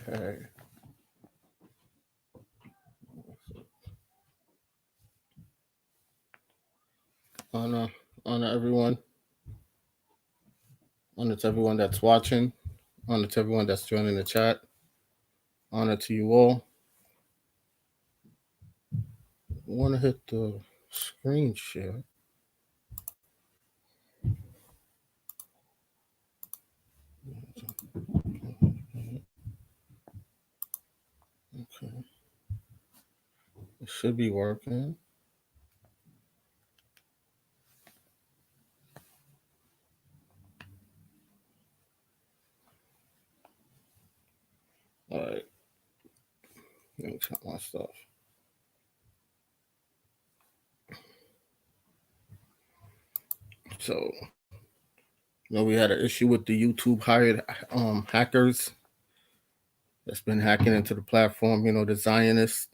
Okay. Honor, honor everyone. Honor to everyone that's watching. Honor to everyone that's joining the chat. Honor to you all. I want to hit the screen share. Okay. It should be working. All right. Let me check my stuff. So, we had an issue with the YouTube hired hackers that's been hacking into the platform. The Zionists.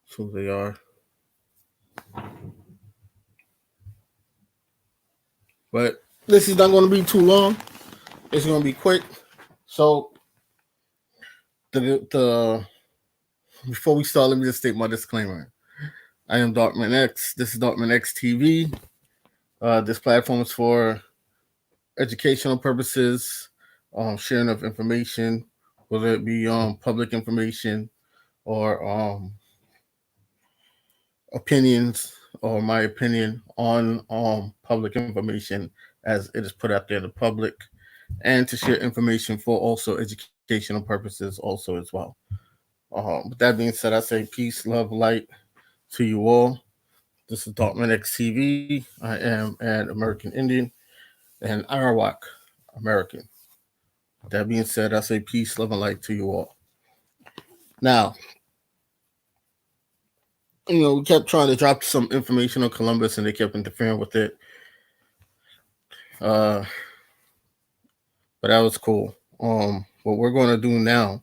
That's who they are. But this is not going to be too long. It's going to be quick. So, the before we start, let me just state my disclaimer. I am Darkman X. This is Darkman X TV. This platform is for educational purposes, sharing of information, whether it be public information or opinions or my opinion on public information as it is put out there to the public, and to share information for also educational purposes also as well. With that being said, I say peace, love, light to you all. This is Darkman X TV. I am an American Indian and Arawak American. That being said, I say peace, love, and light to you all. Now, we kept trying to drop some information on Columbus, and they kept interfering with it. But that was cool. What we're going to do now,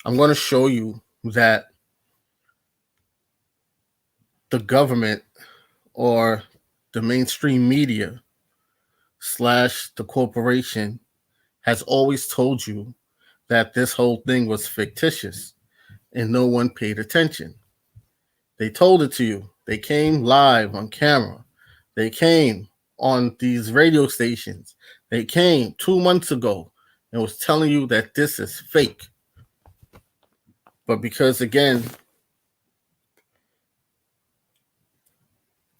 I'm going to show you that the government or the mainstream media / the corporation has always told you that this whole thing was fictitious and no one paid attention. They told it to you. They came live on camera. They came on these radio stations. They came 2 months ago and was telling you that this is fake. But because, again,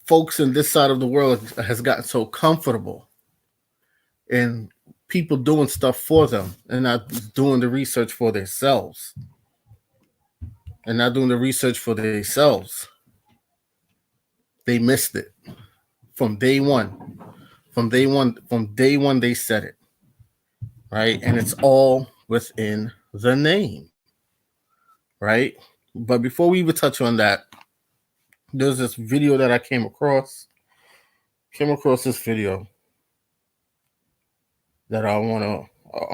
folks in this side of the world has gotten so comfortable in people doing stuff for them and not doing the research for themselves. They missed it from day one. From day one, they said it, right? And it's all within the name, right? But before we even touch on that, there's this video that I came across this video that I'm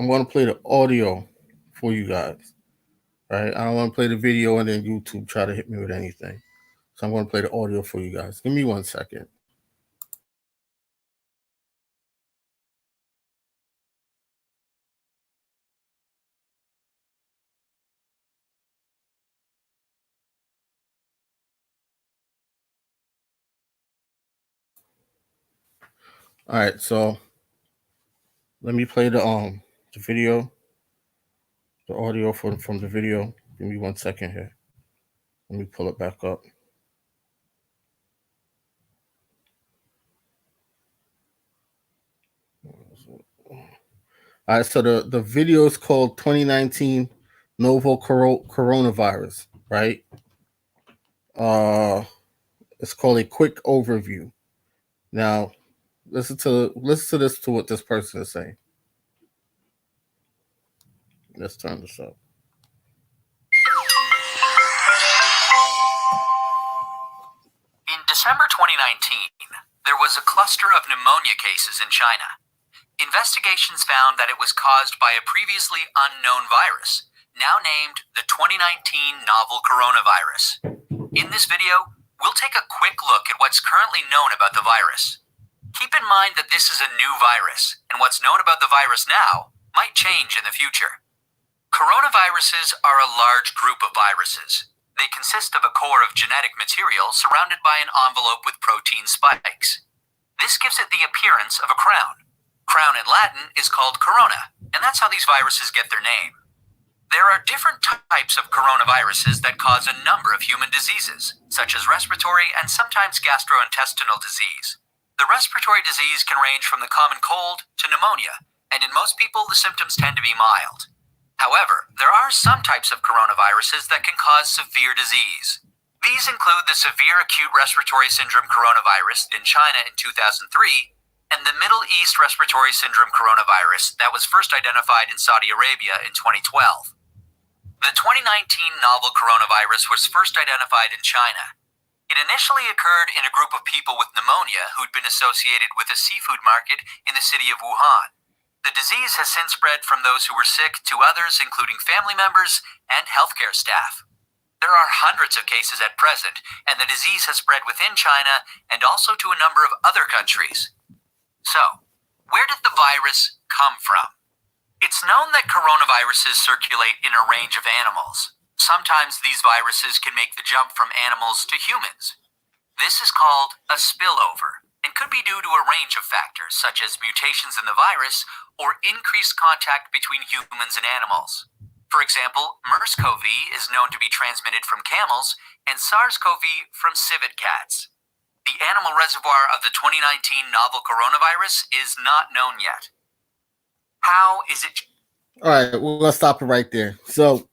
gonna play the audio for you guys, right? I don't want to play the video and then YouTube try to hit me with anything. So I'm gonna play the audio for you guys. Give me 1 second. All right, so let me play the video, the audio from the video. Give me 1 second here. Let me pull it back up. All right, so the video is called 2019 Novel Coronavirus, right? It's called a quick overview. Now, listen to this to what this person is saying. Let's turn this up. In December 2019, there was a cluster of pneumonia cases in China. Investigations found that it was caused by a previously unknown virus, now named the 2019 novel coronavirus. In this video, we'll take a quick look at what's currently known about the virus. Keep in mind that this is a new virus, and what's known about the virus now might change in the future. Coronaviruses are a large group of viruses. They consist of a core of genetic material surrounded by an envelope with protein spikes. This gives it the appearance of a crown. Crown in Latin is called corona, and that's how these viruses get their name. There are different types of coronaviruses that cause a number of human diseases, such as respiratory and sometimes gastrointestinal disease. The respiratory disease can range from the common cold to pneumonia, and in most people the symptoms tend to be mild. However, there are some types of coronaviruses that can cause severe disease. These include the severe acute respiratory syndrome coronavirus in China in 2003 and the Middle East respiratory syndrome coronavirus that was first identified in Saudi Arabia in 2012. The 2019 novel coronavirus was first identified in China. It initially occurred in a group of people with pneumonia who'd been associated with a seafood market in the city of Wuhan. The disease has since spread from those who were sick to others, including family members and healthcare staff. There are hundreds of cases at present, and the disease has spread within China and also to a number of other countries. So, where did the virus come from? It's known that coronaviruses circulate in a range of animals. Sometimes these viruses can make the jump from animals to humans. This is called a spillover and could be due to a range of factors such as mutations in the virus or increased contact between humans and animals. For example, MERS-CoV is known to be transmitted from camels and SARS-CoV from civet cats. The animal reservoir of the 2019 novel coronavirus is not known yet. How is it? All right, we're going to stop it right there. So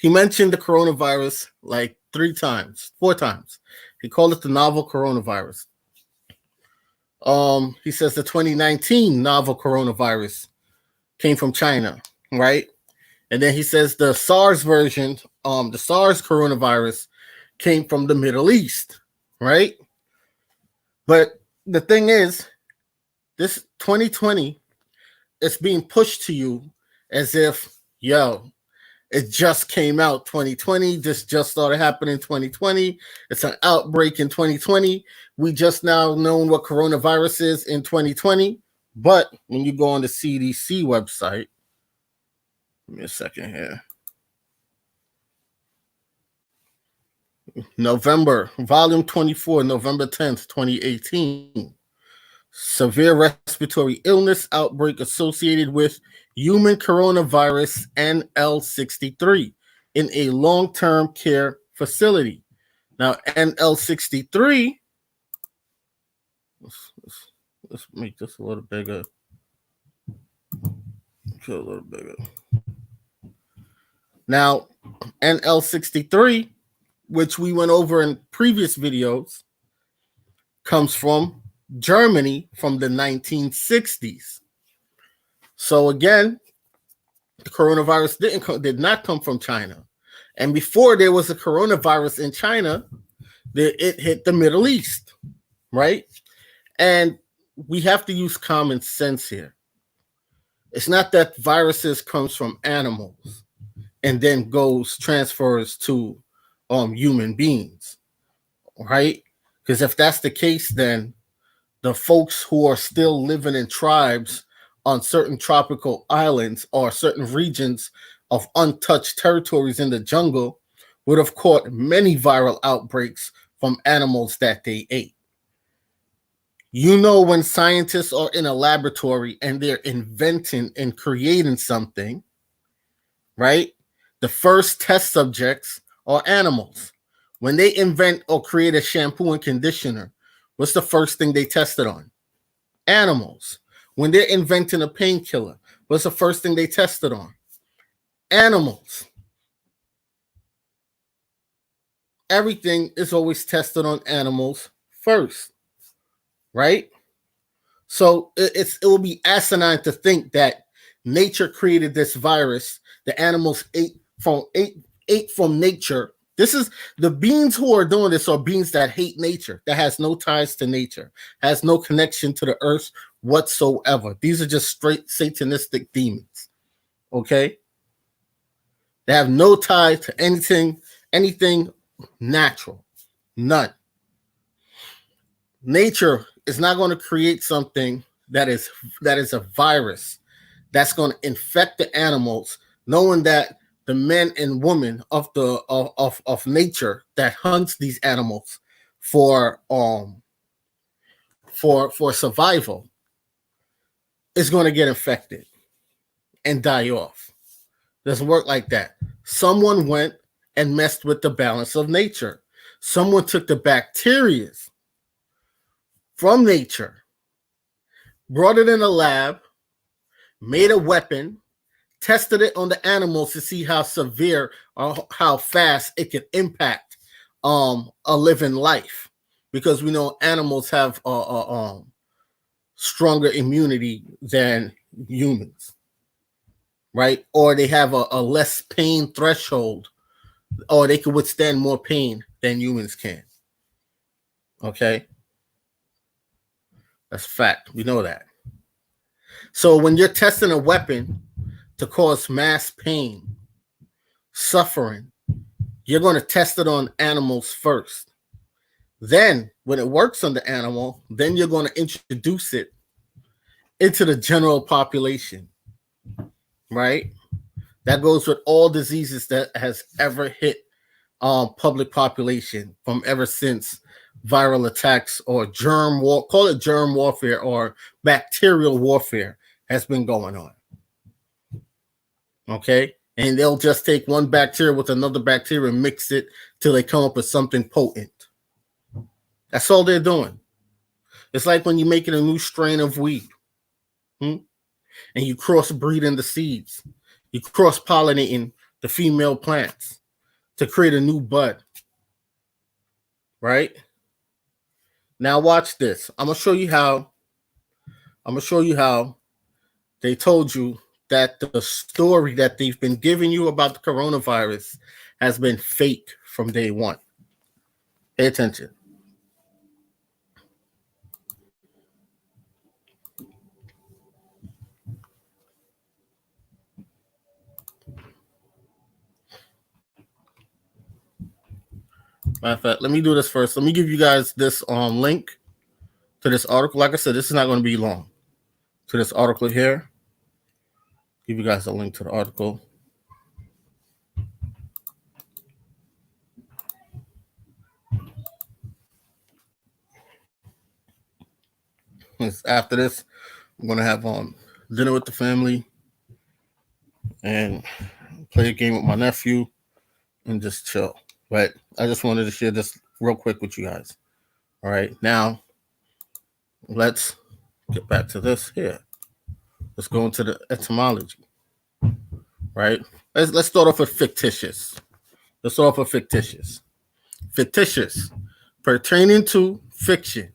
he mentioned the coronavirus like 4 times. He called it the novel coronavirus. He says the 2019 novel coronavirus came from China, right? And then he says the SARS version, the SARS coronavirus came from the Middle East, right? But the thing is, this 2020 is being pushed to you as if, it just came out 2020. This just started happening in 2020. It's an outbreak in 2020. We just now known what coronavirus is in 2020. But when you go on the CDC website, give me a second here. Volume 24, November 10th, 2018. Severe respiratory illness outbreak associated with human coronavirus NL63 in a long-term care facility. Now, NL63, let's make this a little bigger. Now, NL63, which we went over in previous videos, comes from Germany from the 1960s. So again, the coronavirus did not come from China. And before there was a coronavirus in China, it hit the Middle East, right? And we have to use common sense here. It's not that viruses comes from animals and then transfers to human beings, right? Because if that's the case, then the folks who are still living in tribes on certain tropical islands or certain regions of untouched territories in the jungle would have caught many viral outbreaks from animals that they ate. You know, when scientists are in a laboratory and they're inventing and creating something, right? The first test subjects are animals. When they invent or create a shampoo and conditioner, what's the first thing they tested on? Animals. When they're inventing a painkiller, what's the first thing they tested on? Animals. Everything is always tested on animals first, right? So it will be asinine to think that nature created this virus. The animals ate from nature. This is the beings who are doing this are beings that hate nature, that has no ties to nature, has no connection to the earth whatsoever. These are just straight satanistic demons. Okay? They have no tie to anything natural. None. Nature is not going to create something that is a virus that's going to infect the animals knowing that the men and women of the of nature that hunts these animals for for survival is going to get infected and die off. Doesn't work like that. Someone went and messed with the balance of nature. Someone took the bacteria from nature, brought it in a lab, made a weapon, tested it on the animals to see how severe or how fast it could impact a living life, because we know animals have stronger immunity than humans, right? Or they have a less pain threshold, or they can withstand more pain than humans can. Okay, that's a fact. We know that. So when you're testing a weapon to cause mass pain, suffering, you're going to test it on animals first. Then, when it works on the animal, then you're going to introduce it into the general population, right? That goes with all diseases that has ever hit public population from ever since viral attacks or germ war, call it germ warfare or bacterial warfare, has been going on. Okay? And they'll just take one bacteria with another bacteria and mix it till they come up with something potent. That's all they're doing. It's like when you're making a new strain of weed, and you crossbreeding the seeds. You cross-pollinating the female plants to create a new bud. Right? Now watch this. I'm gonna show you how they told you that the story that they've been giving you about the coronavirus has been fake from day one. Pay attention. Matter of fact, let me do this first. Let me give you guys this link to this article. Like I said, this is not going to be long. To this article here. Give you guys a link to the article. After this, I'm going to have dinner with the family and play a game with my nephew and just chill. But I just wanted to share this real quick with you guys. All right, now let's get back to this here. Let's go into the etymology. Right? Let's start off with fictitious. Let's start off with fictitious. Fictitious, pertaining to fiction,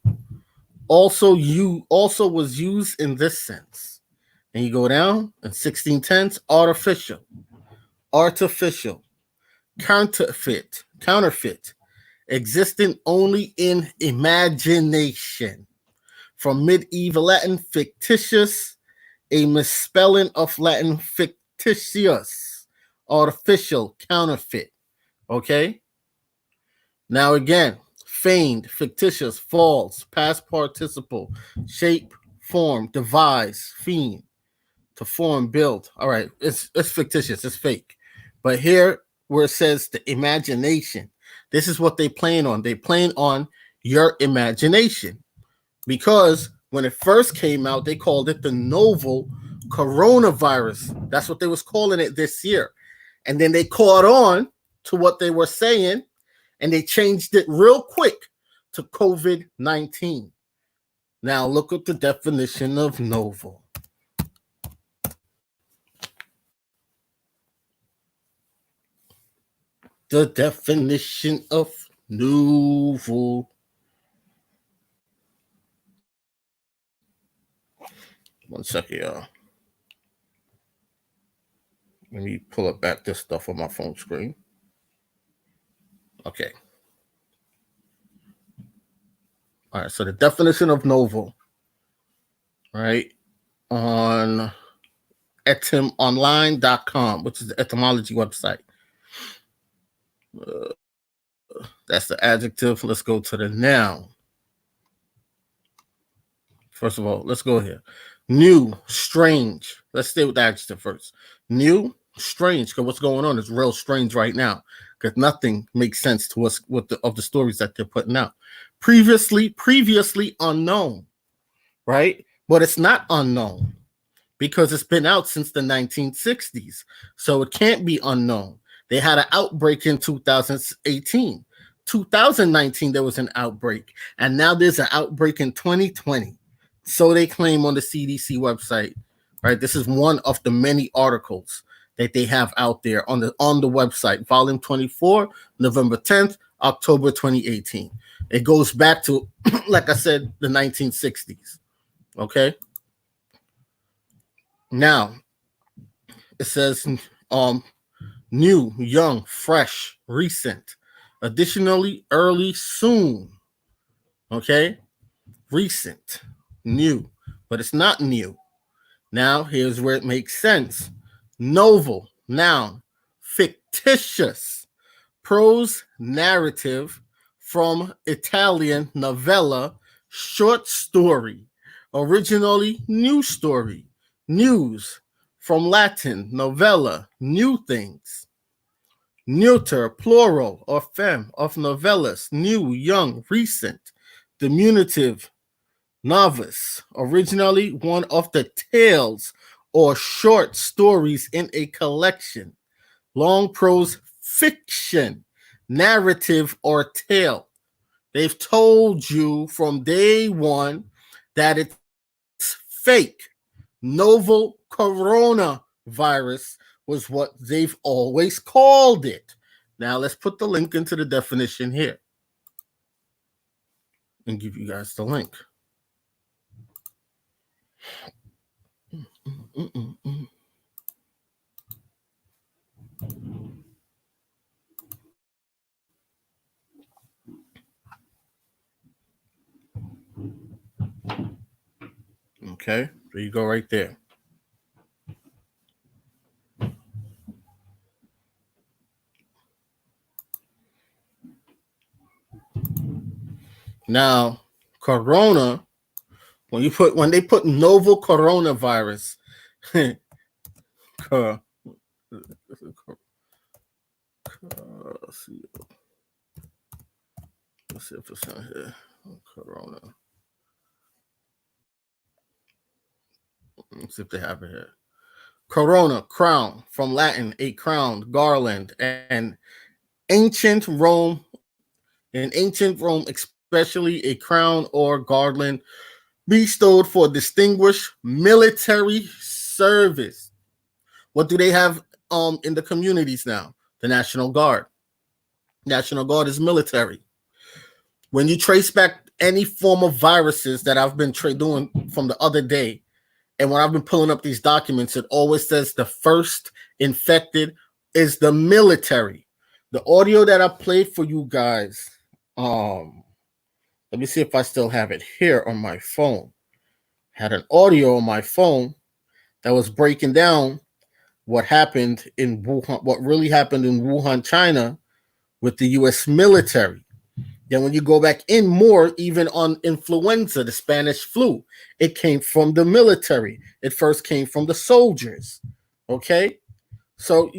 also was used in this sense. And you go down in 1610s, artificial, counterfeit, existing only in imagination. From medieval Latin, fictitious, a misspelling of Latin fictitious, artificial, counterfeit. Okay? Now again, feigned, fictitious, false, past participle, shape, form, devise, fiend, to form, build. All right, it's fictitious, it's fake. But here where it says the imagination, this is what they playing on. They playing on your imagination. Because when it first came out, they called it the novel coronavirus. That's what they was calling it this year. And then they caught on to what they were saying, and they changed it real quick to COVID-19. Now look at the definition of novel. The definition of novel. One second, y'all. Let me pull up back this stuff on my phone screen. Okay. All right, so the definition of novel, right, on etymonline.com, which is the etymology website. That's the adjective. Let's go to the noun. First of all, let's go here. New, strange. Let's stay with the adjective first. New, strange because what's going on is real strange right now because nothing makes sense to us with of the stories that they're putting out. Previously unknown, right? But it's not unknown because it's been out since the 1960s. So it can't be unknown. They had an outbreak in 2018. 2019, there was an outbreak. And now there's an outbreak in 2020. So they claim on the CDC website, right? This is one of the many articles that they have out there on the website, volume 24, November 10th, October 2018. It goes back to, like I said, the 1960s. Okay. Now it says new, young, fresh, recent. Additionally, early, soon. Okay? Recent, new, but it's not new. Now, here's where it makes sense. Novel, noun, fictitious, prose narrative from Italian novella, short story, originally new story, news, from Latin novella, new things. Neuter, plural, or fem, of novellas, new, young, recent. Diminutive, novice, originally one of the tales or short stories in a collection. Long prose fiction, narrative, or tale. They've told you from day one that it's fake. Novel coronavirus was what they've always called it. Now let's put the link into the definition here and give you guys the link. Okay, there you go right there. Now, corona, when they put novel coronavirus, let's see if it's on here. Corona. Let's see if they have it here. Corona, crown, from Latin, a crown, garland, and ancient Rome, especially a crown or garland bestowed for distinguished military service. What do they have in the communities now? The National Guard. National Guard is military. When you trace back any form of viruses that I've been doing from the other day, and when I've been pulling up these documents, it always says the first infected is the military. The audio that I played for you guys, let me see if I still have it here on my phone. Had an audio on my phone that was breaking down what happened in Wuhan, what really happened in Wuhan, China, with the U.S. military. Then when you go back in more, even on influenza, the Spanish flu, it came from the military. It first came from the soldiers. Okay? So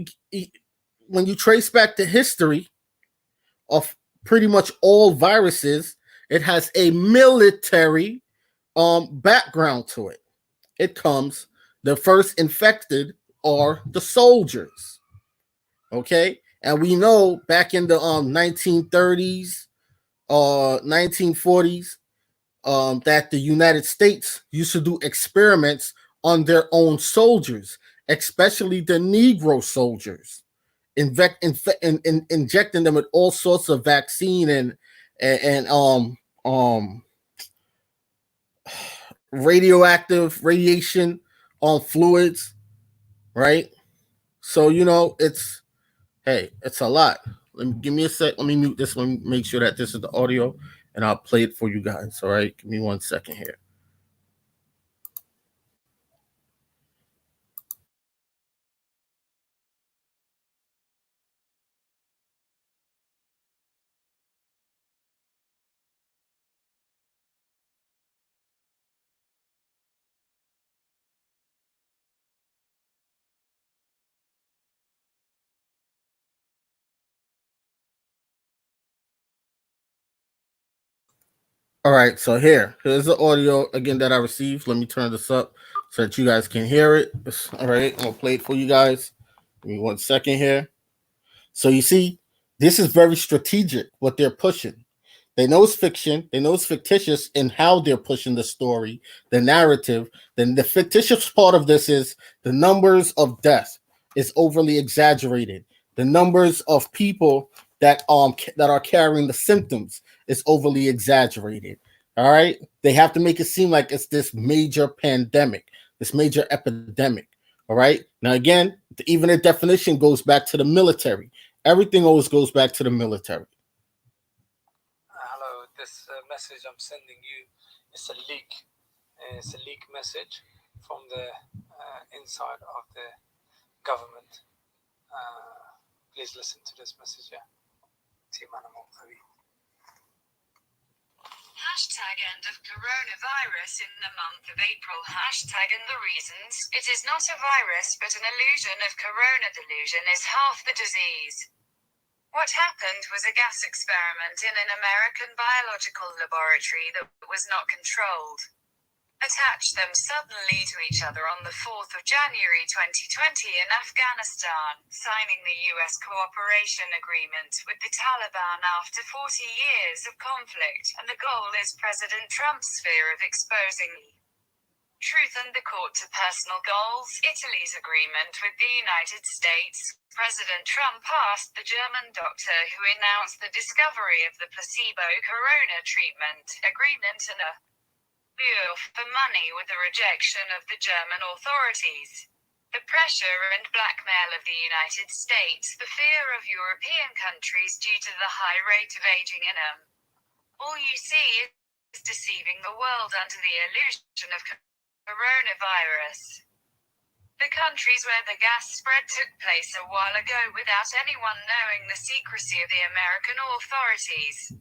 when you trace back the history of pretty much all viruses, it has a military background to it. It comes, the first infected are the soldiers. Okay? And we know back in the 1930s, 1940s, that the United States used to do experiments on their own soldiers, especially the Negro soldiers, injecting them with all sorts of vaccine and radioactive radiation on fluids, right? So it's a lot. Give me a sec. Let me mute this one. Make sure that this is the audio, and I'll play it for you guys. All right, give me 1 second here. All right, so here's the audio again that I received. Let me turn this up so that you guys can hear it. All right, I'm gonna play it for you guys. Give me 1 second here. So you see, this is very strategic what they're pushing. They know it's fiction. They know it's fictitious in how they're pushing the story, the narrative. Then the fictitious part of this is the numbers of death is overly exaggerated. The numbers of people that are carrying the symptoms is overly exaggerated. All right, they have to make it seem like it's this major pandemic, this major epidemic. All right. Now again, even the definition goes back to the military. Everything always goes back to the military. Hello, this message I'm sending you is a leak. It's a leak message from the inside of the government. Please listen to this message. Yeah. Team Animal. Hashtag end of coronavirus in the month of April. Hashtag and the reasons. It is not a virus but an illusion of corona. Delusion is half the disease. What happened was a gas experiment in an American biological laboratory that was not controlled. Attach them suddenly to each other on the 4th of January 2020 in Afghanistan, signing the US cooperation agreement with the Taliban after 40 years of conflict, and the goal is President Trump's fear of exposing the truth and the court to personal goals. Italy's agreement with the United States. President Trump asked the German doctor who announced the discovery of the placebo corona treatment agreement and a for money with the rejection of the German authorities. The pressure and blackmail of the United States, the fear of European countries due to the high rate of aging in them. All you see is deceiving the world under the illusion of coronavirus. The countries where the gas spread took place a while ago without anyone knowing the secrecy of the American authorities.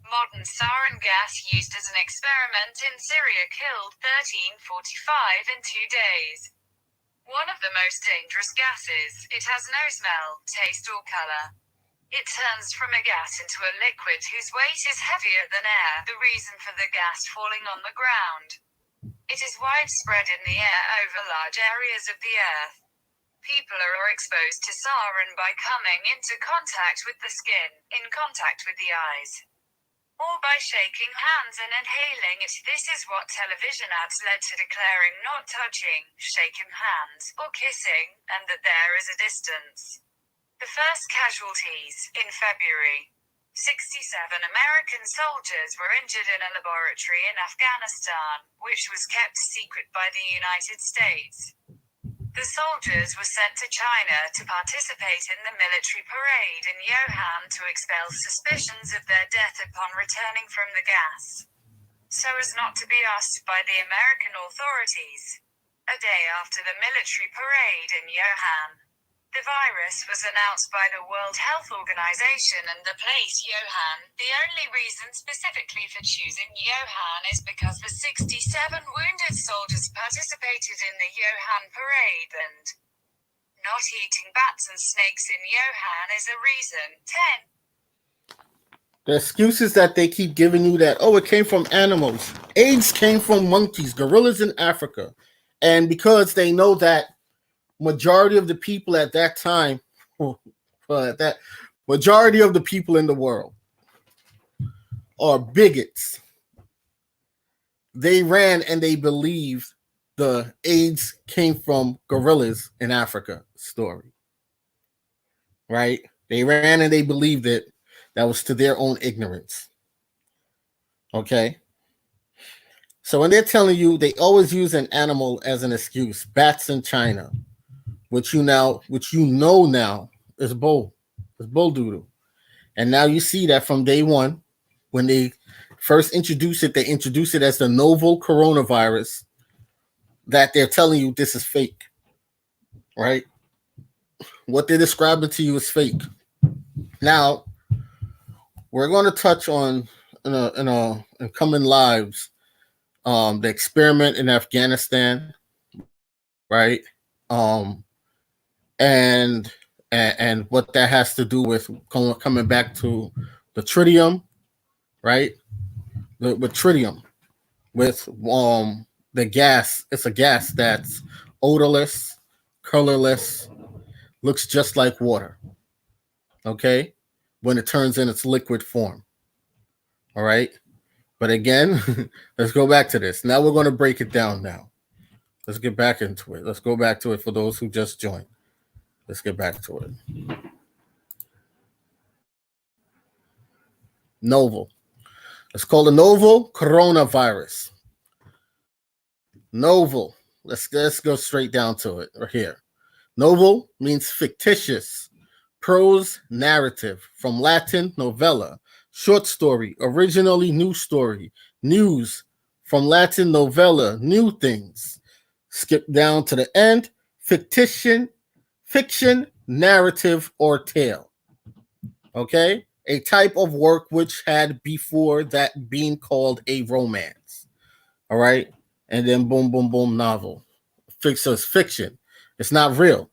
Modern sarin gas used as an experiment in Syria killed 1345 in 2 days. One of the most dangerous gases, it has no smell, taste or color. It turns from a gas into a liquid whose weight is heavier than air, the reason for the gas falling on the ground. It is widespread in the air over large areas of the earth. People are exposed to sarin by coming into contact with the skin, in contact with the eyes, or by shaking hands and inhaling it. This is what television ads led to declaring not touching, shaking hands, or kissing, and that there is a distance. The first casualties, in February. 67 American soldiers were injured in a laboratory in Afghanistan, which was kept secret by the United States. The soldiers were sent to China to participate in the military parade in Wuhan to expel suspicions of their death upon returning from the gas, so as not to be asked by the American authorities. A day after the military parade in Wuhan, the virus was announced by the World Health Organization and the place Wuhan. The only reason specifically for choosing Wuhan is because the 67 wounded soldiers participated in the Wuhan parade, and not eating bats and snakes in Wuhan is a reason. 10. The excuses that they keep giving you that, oh, it came from animals. AIDS came from monkeys, gorillas in Africa. And because they know that majority of the people at that time, that majority of the people in the world are bigots. They ran and they believed the AIDS came from gorillas in Africa story. Right? They ran and they believed it. That was to their own ignorance. Okay? So when they're telling you, they always use an animal as an excuse. Bats in China, which you know now is bull doodle. And now you see that from day one, when they first introduced it, they introduced it as the novel coronavirus, that they're telling you this is fake, right? What they're describing to you is fake. Now, we're going to touch on in coming lives, the experiment in Afghanistan, right? And what that has to do with coming back to the tritium, right? with tritium, with the gas. It's a gas that's odorless, colorless, looks just like water. Okay, when it turns in its liquid form. All right, but again, let's go back to this. Now we're going to break it down. Now, let's get back into it. Let's go back to it for those who just joined. Let's get back to it. Novel. Let's call it novel coronavirus. Novel. Let's go straight down to it right here. Novel means fictitious, prose narrative, from Latin novella, short story, originally new story, news, from Latin novella, new things. Skip down to the end, fiction, narrative, or tale. Okay? A type of work which had before that being called a romance. All right? And then boom, boom, boom, novel. So it's fiction. It's not real.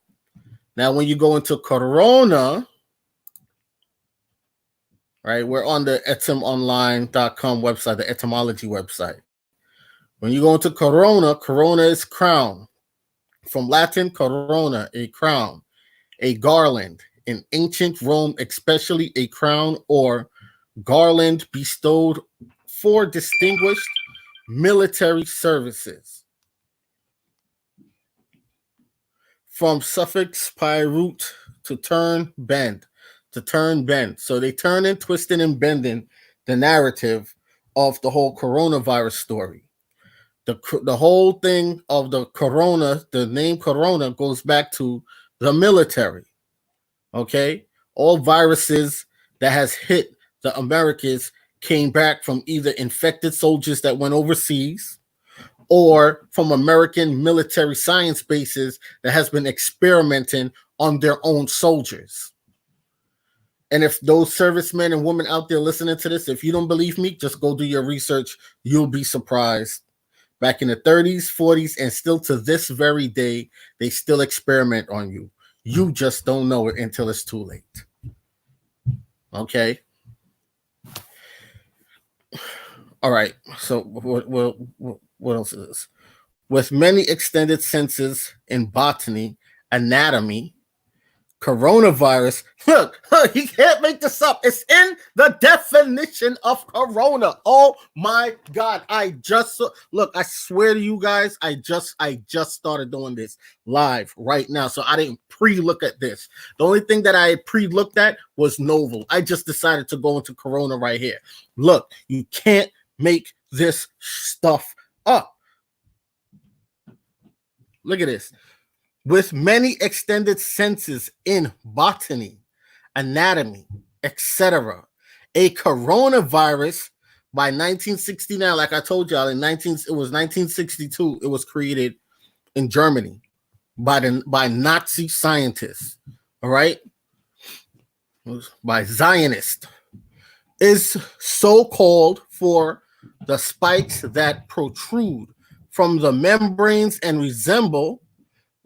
Now, when you go into Corona, right, we're on the etymonline.com website, the etymology website. When you go into Corona, Corona is crown. From Latin, corona, a crown, a garland. In ancient Rome, especially a crown or garland bestowed for distinguished military services. From suffix pyrute, to turn, bend, to turn, bend. So they turn and twisting and bending the narrative of the whole coronavirus story. The whole thing of the corona, the name corona, goes back to the military. Okay, all viruses that has hit the Americas came back from either infected soldiers that went overseas or from American military science bases that has been experimenting on their own soldiers. And if those servicemen and women out there listening to this, if you don't believe me, just go do your research. You'll be surprised. Back in the 30s, 40s, and still to this very day, they still experiment on you. You just don't know it until it's too late. Okay. All right. So what else is this? With many extended senses in botany, anatomy, coronavirus. Look, you can't make this up. It's in the definition of corona. Oh my God. I swear to you guys, I just started doing this live right now. So I didn't pre-look at this. The only thing that I had pre-looked at was novel. I just decided to go into corona right here. Look, you can't make this stuff up. Look at this. With many extended senses in botany, anatomy, etc. A coronavirus by 1969, like I told y'all, it was 1962, it was created in Germany by Nazi scientists, all right? By Zionists, is so called for the spikes that protrude from the membranes and resemble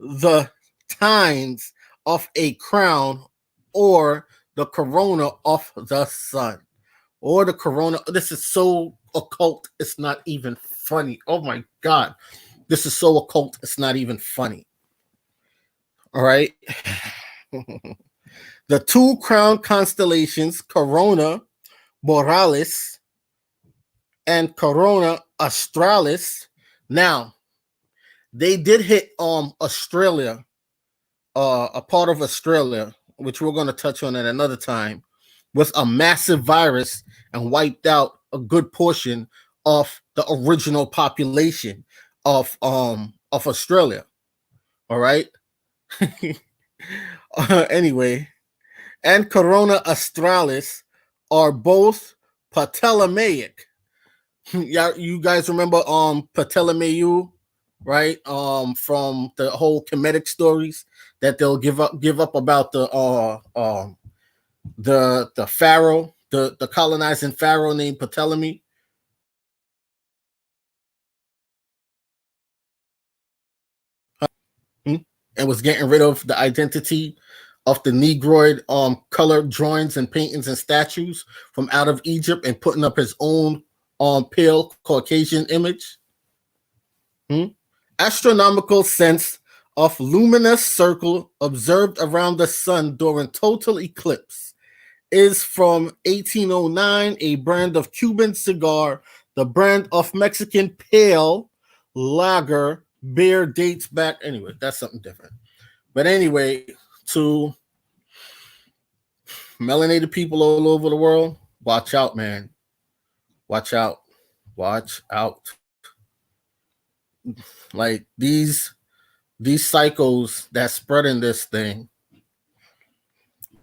the tines of a crown or the corona of the sun or the corona. This is so occult, it's not even funny. Oh my God. This is so occult, it's not even funny. All right. The two crown constellations, Corona Borealis and Corona Australis. Now, they did hit Australia, a part of Australia, which we're going to touch on at another time, with a massive virus and wiped out a good portion of the original population of Australia. All right. Anyway, and Corona Australis are both Ptolemaic. Yeah, you guys remember Ptolemy, right? From the whole Kemetic stories that they'll give up about the pharaoh, the colonizing pharaoh named Ptolemy. And was getting rid of the identity of the Negroid colored drawings and paintings and statues from out of Egypt and putting up his own pale Caucasian image? Astronomical sense of luminous circle observed around the sun during total eclipse is from 1809, a brand of Cuban cigar. The brand of Mexican pale lager beer dates back. Anyway, that's something different. But anyway, to melanated people all over the world, watch out, man. Watch out. Watch out. Like these psychos that spreading this thing,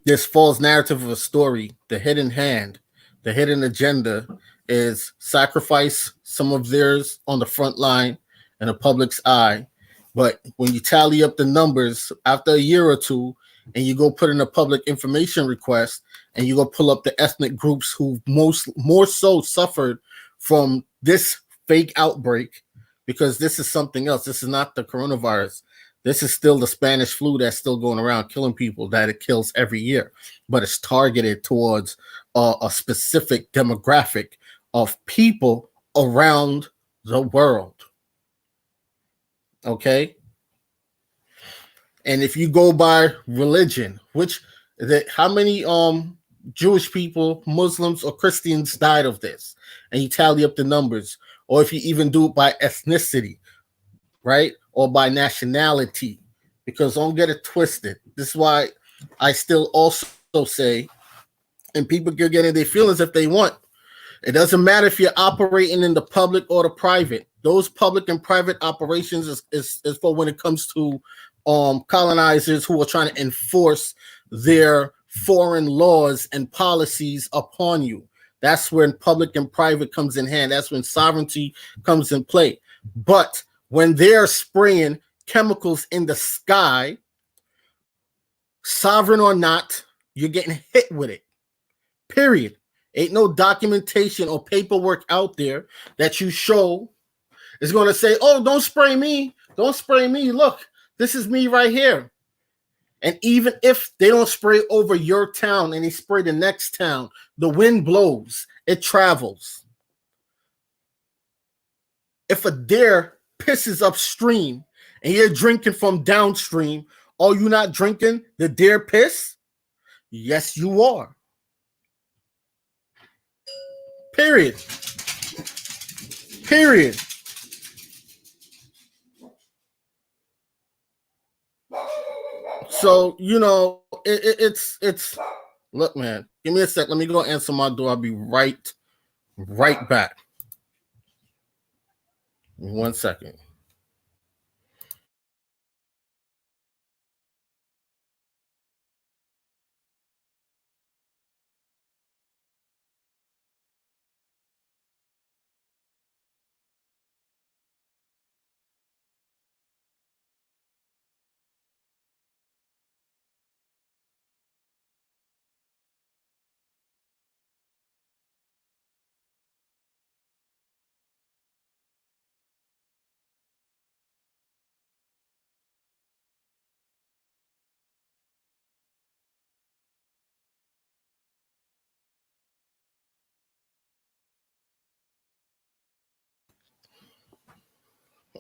this false narrative of a story, the hidden hand, the hidden agenda is sacrifice some of theirs on the front line in the public's eye. But when you tally up the numbers after a year or two, and you go put in a public information request, and you go pull up the ethnic groups who more so suffered from this fake outbreak, because this is something else. This is not the coronavirus. This is still the Spanish flu that's still going around killing people that it kills every year, but it's targeted towards a specific demographic of people around the world. Okay? And if you go by religion, how many Jewish people, Muslims, or Christians died of this, and you tally up the numbers, or if you even do it by ethnicity, right? Or by nationality, because don't get it twisted. This is why I still also say, and people can get in their feelings if they want. It doesn't matter if you're operating in the public or the private. Those public and private operations is for when it comes to colonizers who are trying to enforce their foreign laws and policies upon you. That's when public and private comes in hand. That's when sovereignty comes in play. But when they're spraying chemicals in the sky, sovereign or not, you're getting hit with it. Period. Ain't no documentation or paperwork out there that you show is going to say, oh, don't spray me. Don't spray me. Look, this is me right here. And even if they don't spray over your town and they spray the next town, the wind blows, it travels. If a deer pisses upstream and you're drinking from downstream, are you not drinking the deer piss? Yes, you are. Period. Period. So, it's look, man, give me a sec. Let me go answer my door. I'll be right back. 1 second.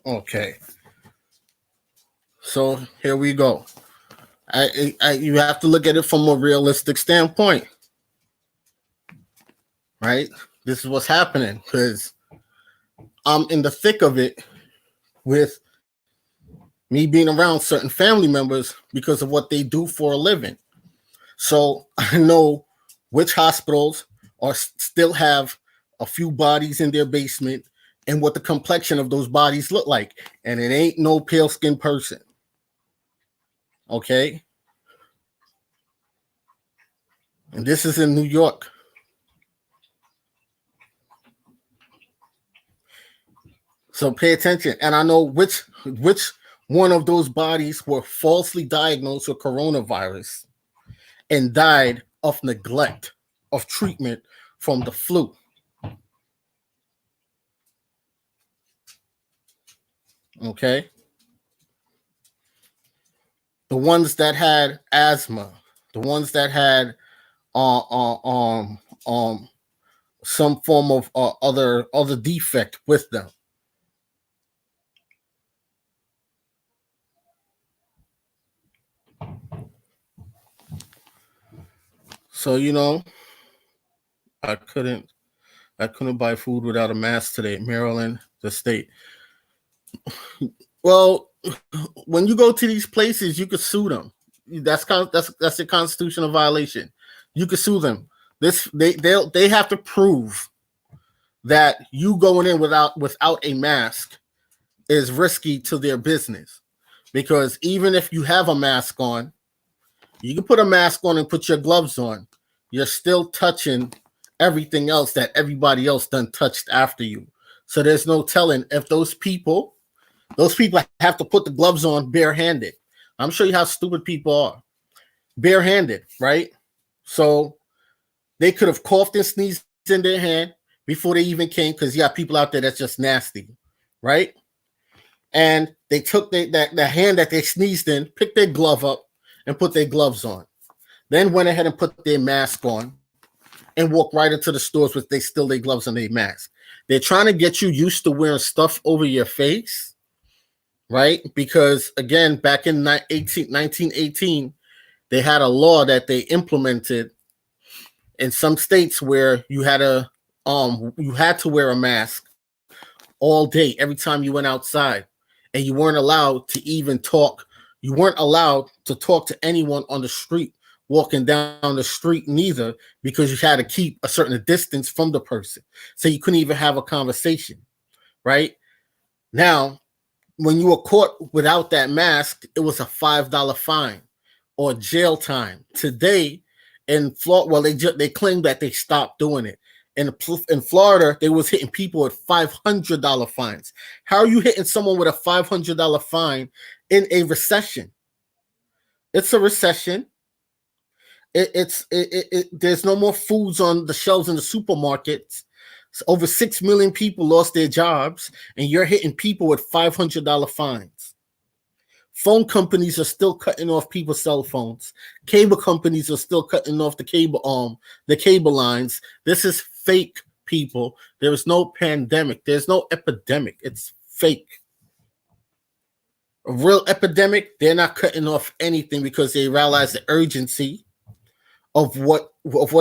Okay. So here we go. You have to look at it from a realistic standpoint, right? This is what's happening because I'm in the thick of it with me being around certain family members because of what they do for a living. So I know which hospitals still have a few bodies in their basement and what the complexion of those bodies look like. And it ain't no pale-skinned person. Okay? And this is in New York. So pay attention. And I know which one of those bodies were falsely diagnosed with coronavirus and died of neglect of treatment from the flu. Okay? The ones that had asthma, the ones that had some form of other defect with them. So I couldn't buy food without a mask today. Maryland, the state. Well, when you go to these places, you could sue them. That's a constitutional violation. You could sue them. They have to prove that you going in without a mask is risky to their business. Because even if you have a mask on, you can put a mask on and put your gloves on. You're still touching everything else that everybody else done touched after you. So there's no telling if those people have to put the gloves on barehanded. I'm showing you how stupid people are. Barehanded, right? So they could have coughed and sneezed in their hand before they even came, because you got people out there that's just nasty, right? And they took the hand that they sneezed in, picked their glove up, and put their gloves on. Then went ahead and put their mask on and walked right into the stores with their gloves and their mask. They're trying to get you used to wearing stuff over your face, right? Because, again, back in 1918, they had a law that they implemented in some states where you had to wear a mask all day every time you went outside, and you weren't allowed to even talk. You weren't allowed to talk to anyone on the street, walking down the street, neither, because you had to keep a certain distance from the person. So you couldn't even have a conversation, right? Now, when you were caught without that mask, it was a $5 fine or jail time. Today, in Florida, well, they claim that they stopped doing it. In Florida, they was hitting people with $500 fines. How are you hitting someone with a $500 fine in a recession? It's a recession. There's no more foods on the shelves in the supermarkets. So over 6 million people lost their jobs, and you're hitting people with $500 fines. Phone companies are still cutting off people's cell phones. Cable companies are still cutting off the cable lines. This is fake, people. There is no pandemic. There's no epidemic. It's fake. A real epidemic, they're not cutting off anything because they realize the urgency of what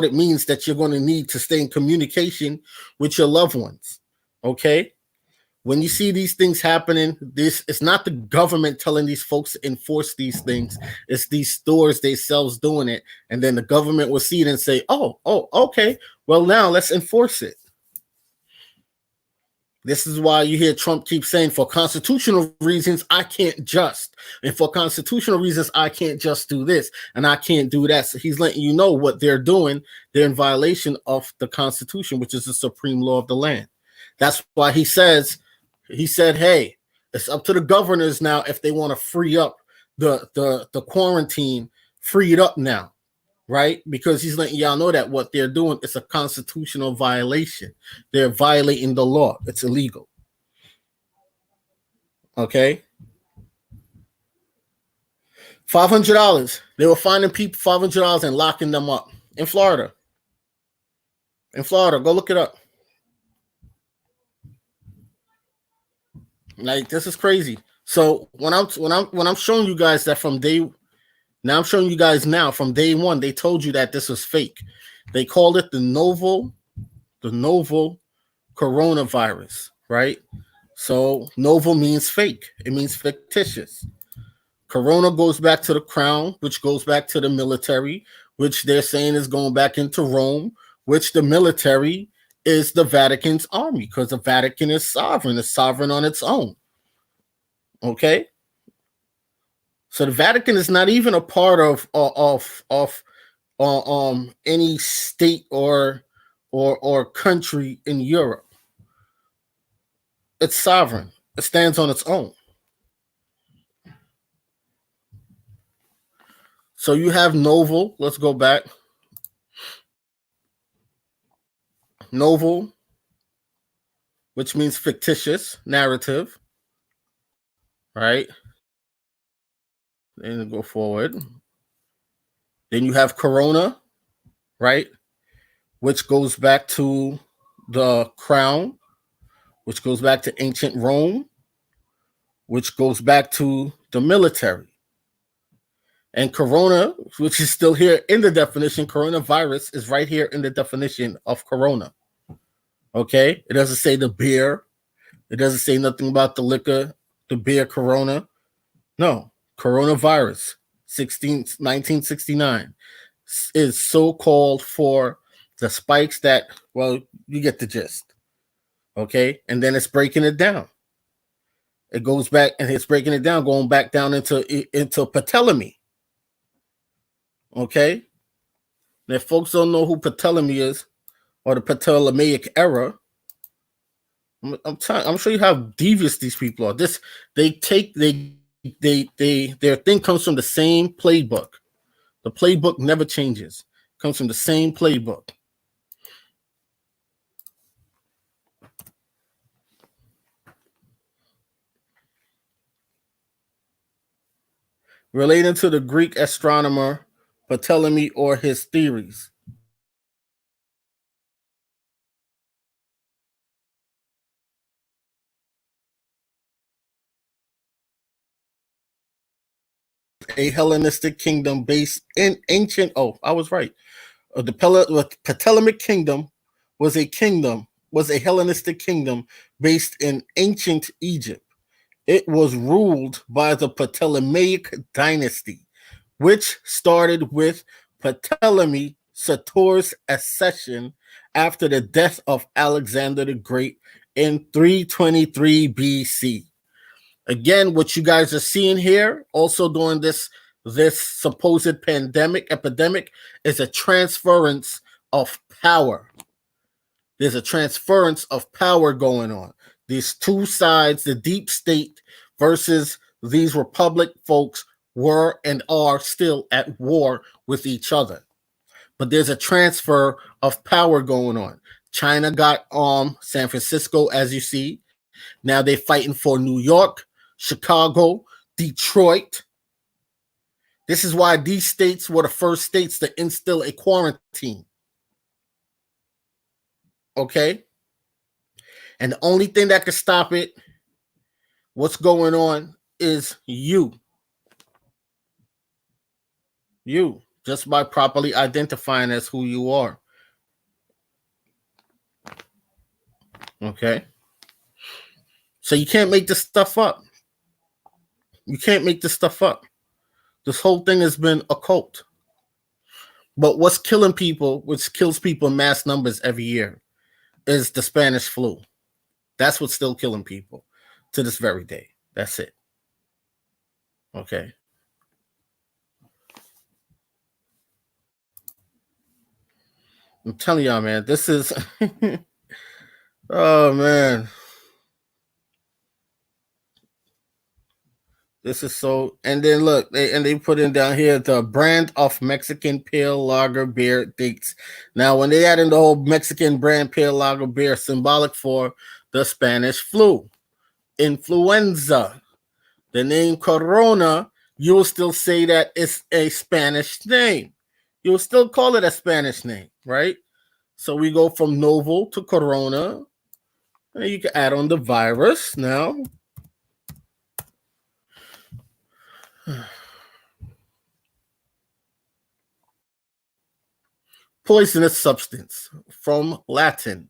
it means that you're going to need to stay in communication with your loved ones. Okay? When you see these things happening, it's not the government telling these folks to enforce these things. It's these stores themselves doing it. And then the government will see it and say, oh, okay. Well, now let's enforce it. This is why you hear Trump keep saying, for constitutional reasons, I can't just. And for constitutional reasons, I can't just do this. And I can't do that. So he's letting you know what they're doing. They're in violation of the Constitution, which is the supreme law of the land. That's why he said, hey, it's up to the governors now if they want to free up the quarantine, free it up now. Right? Because he's letting y'all know that what they're doing is a constitutional violation. They're violating the law. It's illegal. Okay? $500. They were finding people $500 and locking them up in Florida. Go look it up. Like, this is crazy. So when I'm showing you guys that from day one, they told you that this was fake. They called it the novel coronavirus, right? So novel means fake. It means fictitious. Corona goes back to the crown, which goes back to the military, which they're saying is going back into Rome, which the military is the Vatican's army, because the Vatican is sovereign. It's sovereign on its own. Okay? So the Vatican is not even a part of any state or country in Europe. It's sovereign. It stands on its own. So you have novel. Let's go back. Novel, which means fictitious, narrative. Right? Then go forward. Then you have corona, right? Which goes back to the crown, which goes back to ancient Rome, which goes back to the military. And corona, which is still here in the definition, coronavirus is right here in the definition of corona. Okay? It doesn't say the beer. It doesn't say nothing about the liquor, the beer corona. No, coronavirus, 1969, is so called for the spikes that, well, you get the gist. Okay? And then it's breaking it down. It goes back and it's breaking it down, going back down into Ptolemy. Okay? And if folks don't know who Ptolemy is, or the Ptolemaic era, I'm sure you how devious these people are. Their thing comes from the same playbook. The playbook never changes. It comes from the same playbook. Relating to the Greek astronomer Ptolemy or his theories. A Hellenistic kingdom based in ancient. Oh, I was right. The Ptolemaic kingdom was a Hellenistic kingdom based in ancient Egypt. It was ruled by the Ptolemaic dynasty, which started with Ptolemy Soter's accession after the death of Alexander the Great in 323 BC. Again, what you guys are seeing here, also during this supposed epidemic, is a transference of power. There's a transference of power going on. These two sides, the deep state versus these republic folks, were and are still at war with each other. But there's a transfer of power going on. China got San Francisco, as you see. Now they're fighting for New York, Chicago, Detroit. This is why these states were the first states to instill a quarantine. Okay? And the only thing that can stop it, what's going on, is you. You. Just by properly identifying as who you are. Okay? So you can't make this stuff up. You can't make this stuff up. This whole thing has been a cult. But what's killing people, which kills people in mass numbers every year, is the Spanish flu. That's what's still killing people to this very day. That's it. Okay. I'm telling y'all, man, this is... oh, man. This is so... And then look, they put in down here the brand of Mexican pale lager beer dates. Now, when they add in the whole Mexican brand pale lager beer, symbolic for the Spanish flu, influenza, the name Corona, you will still say that it's a Spanish name. You will still call it a Spanish name, right? So we go from novel to Corona. And you can add on the virus now. Poisonous substance, from Latin.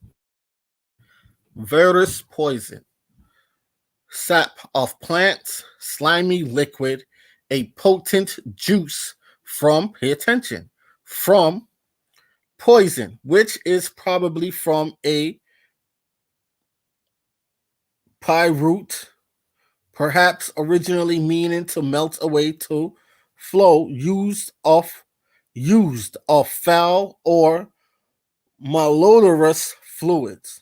Virus, poison. Sap of plants, slimy liquid, a potent juice from, pay attention, from poison, which is probably from a pie root, perhaps originally meaning to melt away, to flow, used of foul or malodorous fluids.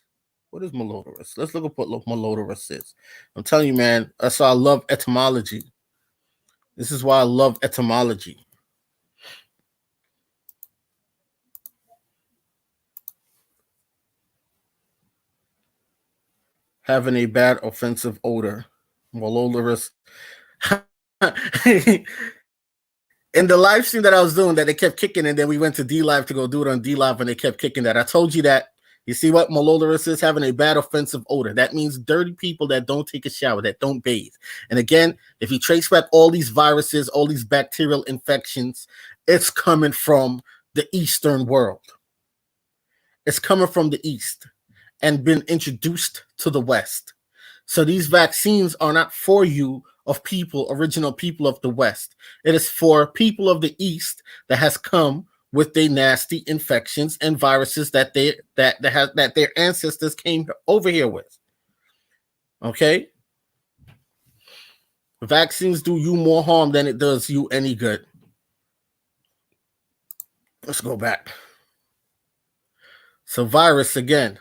What is malodorous? Let's look up what malodorous is. I'm telling you, man, that's why I love etymology. This is why I love etymology. Having a bad offensive odor. Malodorous. In the live stream that I was doing, that they kept kicking, and then we went to D Live to go do it on D Live, and they kept kicking that. I told you that You see what malodorous is? Having a bad offensive odor. That means dirty people that don't take a shower, that don't bathe. And again, if you trace back all these viruses, all these bacterial infections, it's coming from the Eastern world. It's coming from the East and been introduced to the West. So these vaccines are not for you of people, original people of the West. It is for people of the East that has come with their nasty infections and viruses that their ancestors came over here with. Okay? Vaccines do you more harm than it does you any good. Let's go back. So virus again.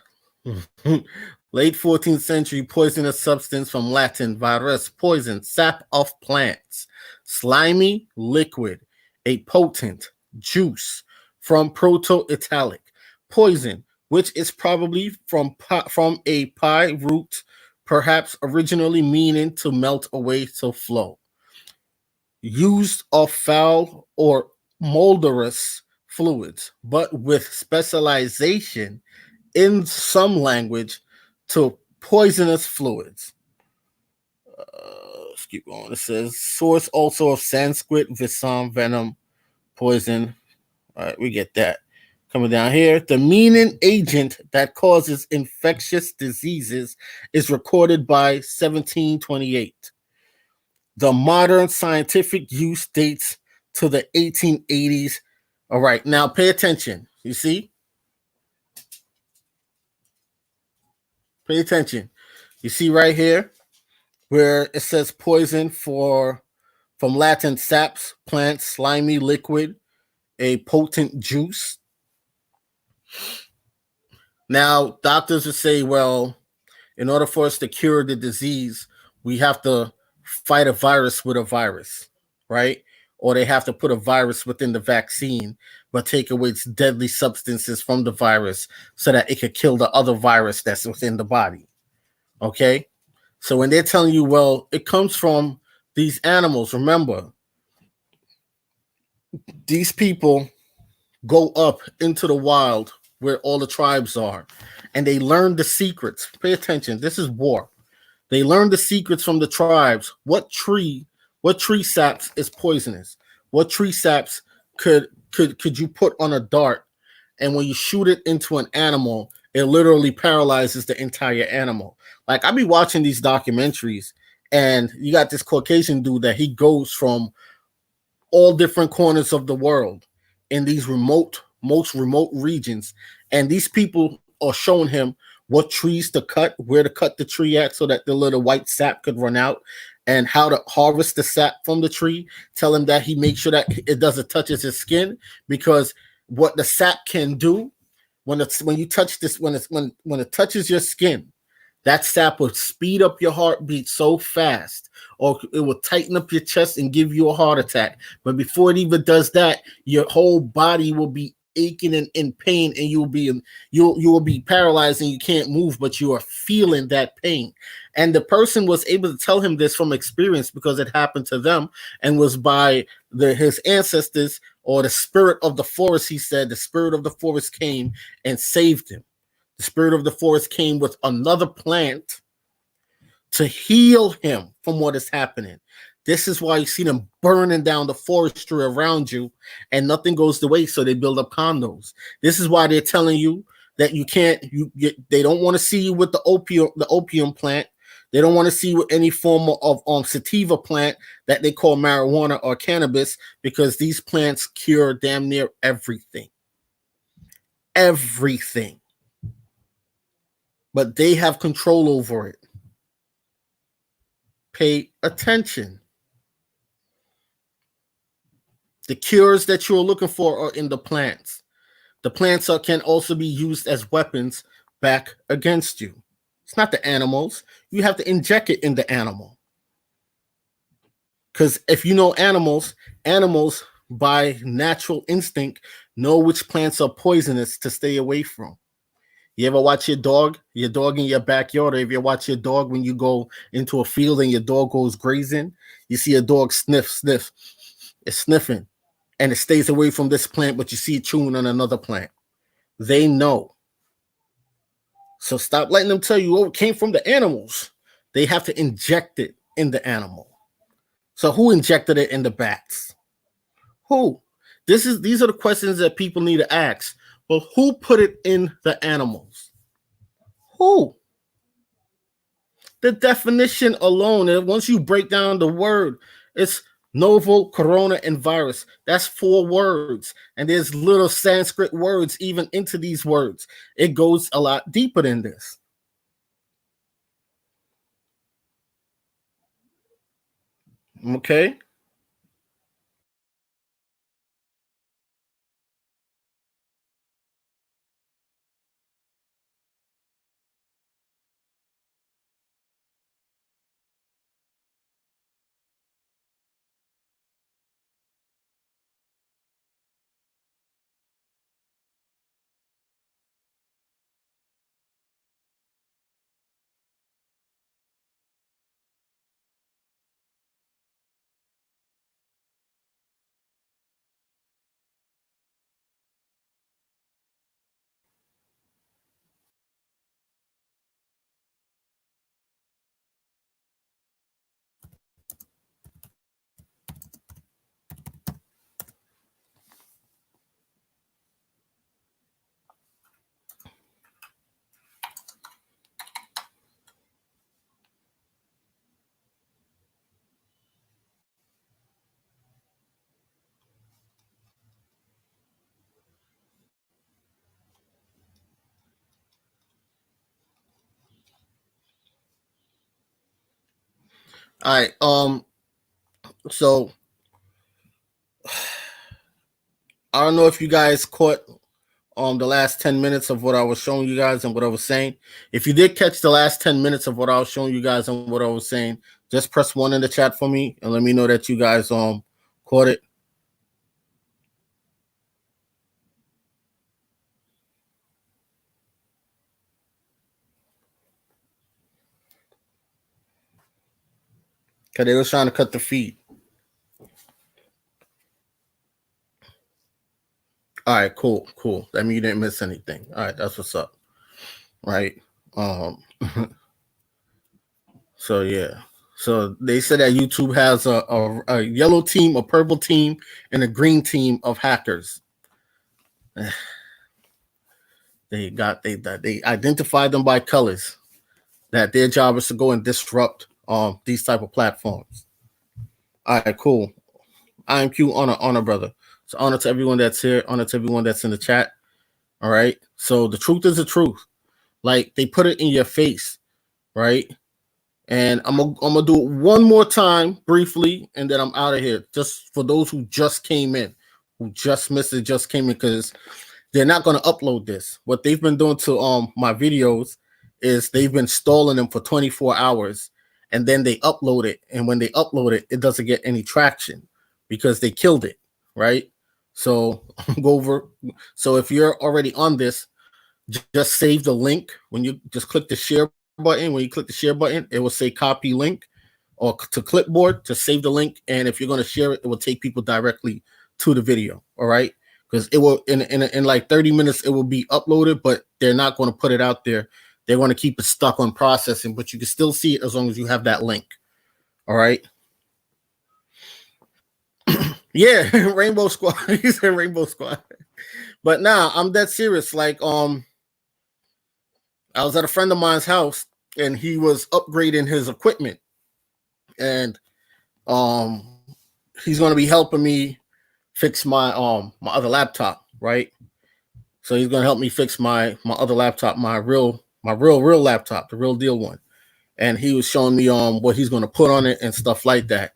Late 14th century poisonous substance from Latin virus, poison, sap of plants, slimy liquid, a potent juice from Proto-Italic, poison, which is probably from a pi root, perhaps originally meaning to melt away to flow. Used of foul or molderous fluids, but with specialization in some language to poisonous fluids. Let's keep going. It says source also of Sanskrit, visam, venom, poison. All right, we get that. Coming down here, the meaning agent that causes infectious diseases is recorded by 1728. The modern scientific use dates to the 1880s. All right, now pay attention. You see? Pay attention. You see right here where it says poison from Latin saps, plants, slimy liquid, a potent juice. Now, doctors will say, well, in order for us to cure the disease, we have to fight a virus with a virus, right? Or they have to put a virus within the vaccine, but take away its deadly substances from the virus so that it could kill the other virus that's within the body. Okay? So when they're telling you, well, it comes from these animals, remember, these people go up into the wild where all the tribes are, and they learn the secrets. Pay attention. This is war. They learn the secrets from the tribes. What tree saps is poisonous? What tree saps could you put on a dart, and when you shoot it into an animal, it literally paralyzes the entire animal? Like, I be watching these documentaries, and you got this Caucasian dude that he goes from all different corners of the world in these most remote regions, and these people are showing him what trees to cut, where to cut the tree at so that the little white sap could run out, and how to harvest the sap from the tree. Tell him that he makes sure that it doesn't touch his skin, because what the sap can do when you touch this, when it touches your skin, that sap will speed up your heartbeat so fast, or it will tighten up your chest and give you a heart attack. But before it even does that, your whole body will be aching and in pain, and you will be paralyzed and you can't move, but you are feeling that pain. And the person was able to tell him this from experience because it happened to them, and was by his ancestors, or the spirit of the forest. He said the spirit of the forest came and saved him. The spirit of the forest came with another plant to heal him from what is happening. This is why you see them burning down the forestry around you, and nothing goes to waste, so they build up condos. This is why they're telling you that they don't want to see you with the opium plant. They don't want to see you with any form of sativa plant that they call marijuana or cannabis, because these plants cure damn near everything. Everything. But they have control over it. Pay attention. The cures that you're looking for are in the plants. The plants can also be used as weapons back against you. It's not the animals. You have to inject it in the animal. Because if you know animals by natural instinct know which plants are poisonous to stay away from. You ever watch your dog in your backyard, or if you watch your dog when you go into a field and your dog goes grazing, you see a dog sniff. It's sniffing, and it stays away from this plant, but you see it chewing on another plant. They know. So stop letting them tell you, oh, it came from the animals. They have to inject it in the animal. So who injected it in the bats? Who? These are the questions that people need to ask. Well, who put it in the animals? Who? The definition alone, once you break down the word, it's novel, corona, and virus. That's 4 words. And there's little Sanskrit words even into these words. It goes a lot deeper than this. Okay? All right. So I don't know if you guys caught the last 10 minutes of what I was showing you guys and what I was saying. If you did catch the last 10 minutes of what I was showing you guys and what I was saying, just press 1 in the chat for me and let me know that you guys caught it. Because they was trying to cut the feed. All right, cool. That means you didn't miss anything. All right, that's what's up. Right. So yeah. So they said that YouTube has a yellow team, a purple team, and a green team of hackers. They identified them by colors. That their job is to go and disrupt these type of platforms. All right, cool. IMQ honor, brother. So honor to everyone that's here, honor to everyone that's in the chat. All right. So the truth is the truth. Like they put it in your face, right? And I'm gonna do it one more time briefly, and then I'm out of here. Just for those who just came in, who just missed it, just came in, because they're not gonna upload this. What they've been doing to my videos is they've been stalling them for 24 hours, and then they upload it. And when they upload it, it doesn't get any traction because they killed it, right? So go over. So if you're already on this, just save the link. When you just click the share button, when you click the share button, it will say copy link or to clipboard to save the link. And if you're going to share it, it will take people directly to the video. All right. Because it will in like 30 minutes, it will be uploaded, but they're not going to put it out there. They're going to keep it stuck on processing, but you can still see it as long as you have that link. All right. Yeah, Rainbow Squad. He said Rainbow Squad. But now I'm dead serious. Like, I was at a friend of mine's house and he was upgrading his equipment. And he's gonna be helping me fix my my other laptop, right? So he's gonna help me fix my other laptop, my real laptop, the real deal one. And he was showing me what he's gonna put on it and stuff like that.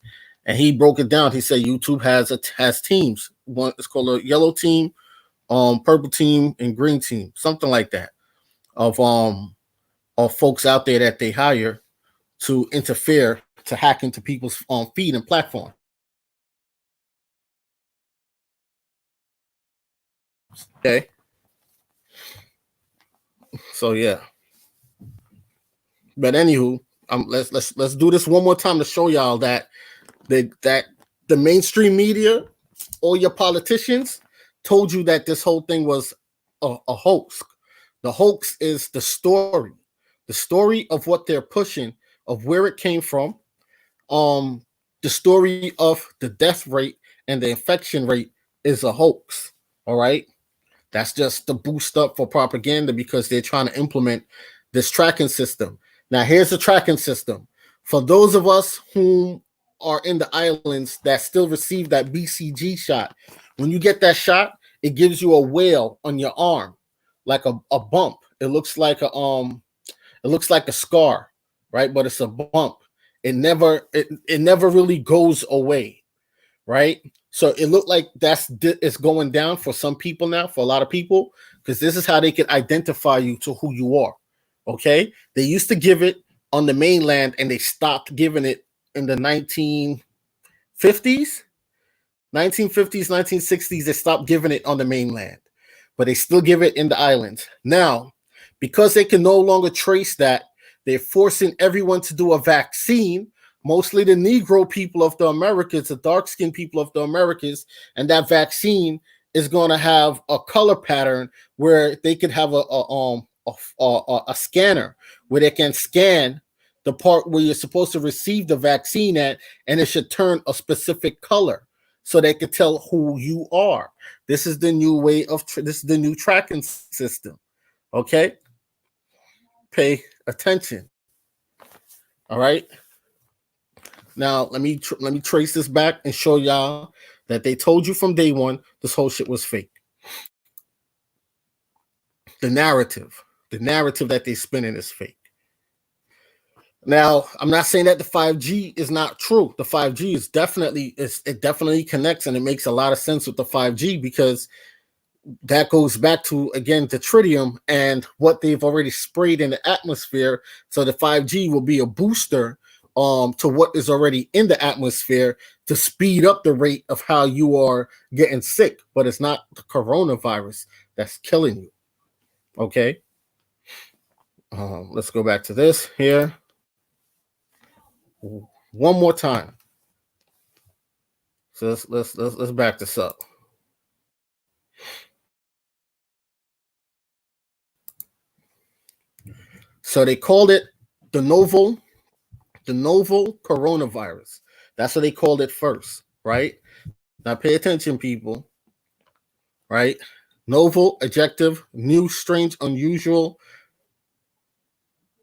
And he broke it down. He said YouTube has teams. One is called a yellow team, purple team, and green team, something like that, of folks out there that they hire to interfere, to hack into people's feed and platform. Okay. So yeah. But anywho, let's do this one more time to show y'all that the mainstream media, all your politicians, told you that this whole thing was a hoax. The hoax is the story of what they're pushing, of where it came from, the story of the death rate and the infection rate is a hoax. All right. That's just the boost up for propaganda because they're trying to implement this tracking system. Now, here's the tracking system. For those of us who are in the islands that still receive that BCG shot, when you get that shot, it gives you a wale on your arm, like a bump. It looks like a scar, right? But it's a bump. It never really goes away, right? So it looked like it's going down for some people now, for a lot of people, because this is how they can identify you to who you are. Okay, they used to give it on the mainland, and they stopped giving it in the 1950s, 1960s. They stopped giving it on the mainland, but they still give it in the islands now, because they can no longer trace that. They're forcing everyone to do a vaccine. Mostly the Negro people of the Americas, the dark-skinned people of the Americas, and that vaccine is going to have a color pattern where they could have a scanner where they can scan the part where you're supposed to receive the vaccine at, and it should turn a specific color so they could tell who you are. This is the new way of this is the new tracking system. Okay, pay attention. All right. Now, let me trace this back and show y'all that they told you from day one this whole shit was fake. The narrative that they spinning is fake. Now, I'm not saying that the 5G is not true. The 5G is it definitely connects, and it makes a lot of sense with the 5G because that goes back to, again, the tritium and what they've already sprayed in the atmosphere. So the 5G will be a booster to what is already in the atmosphere to speed up the rate of how you are getting sick. But it's not the coronavirus that's killing you. Okay. Let's go back to this here. One more time. So let's back this up. So they called it the novel coronavirus. That's what they called it first, right? Now pay attention, people. Right? Novel, adjective, new, strange, unusual,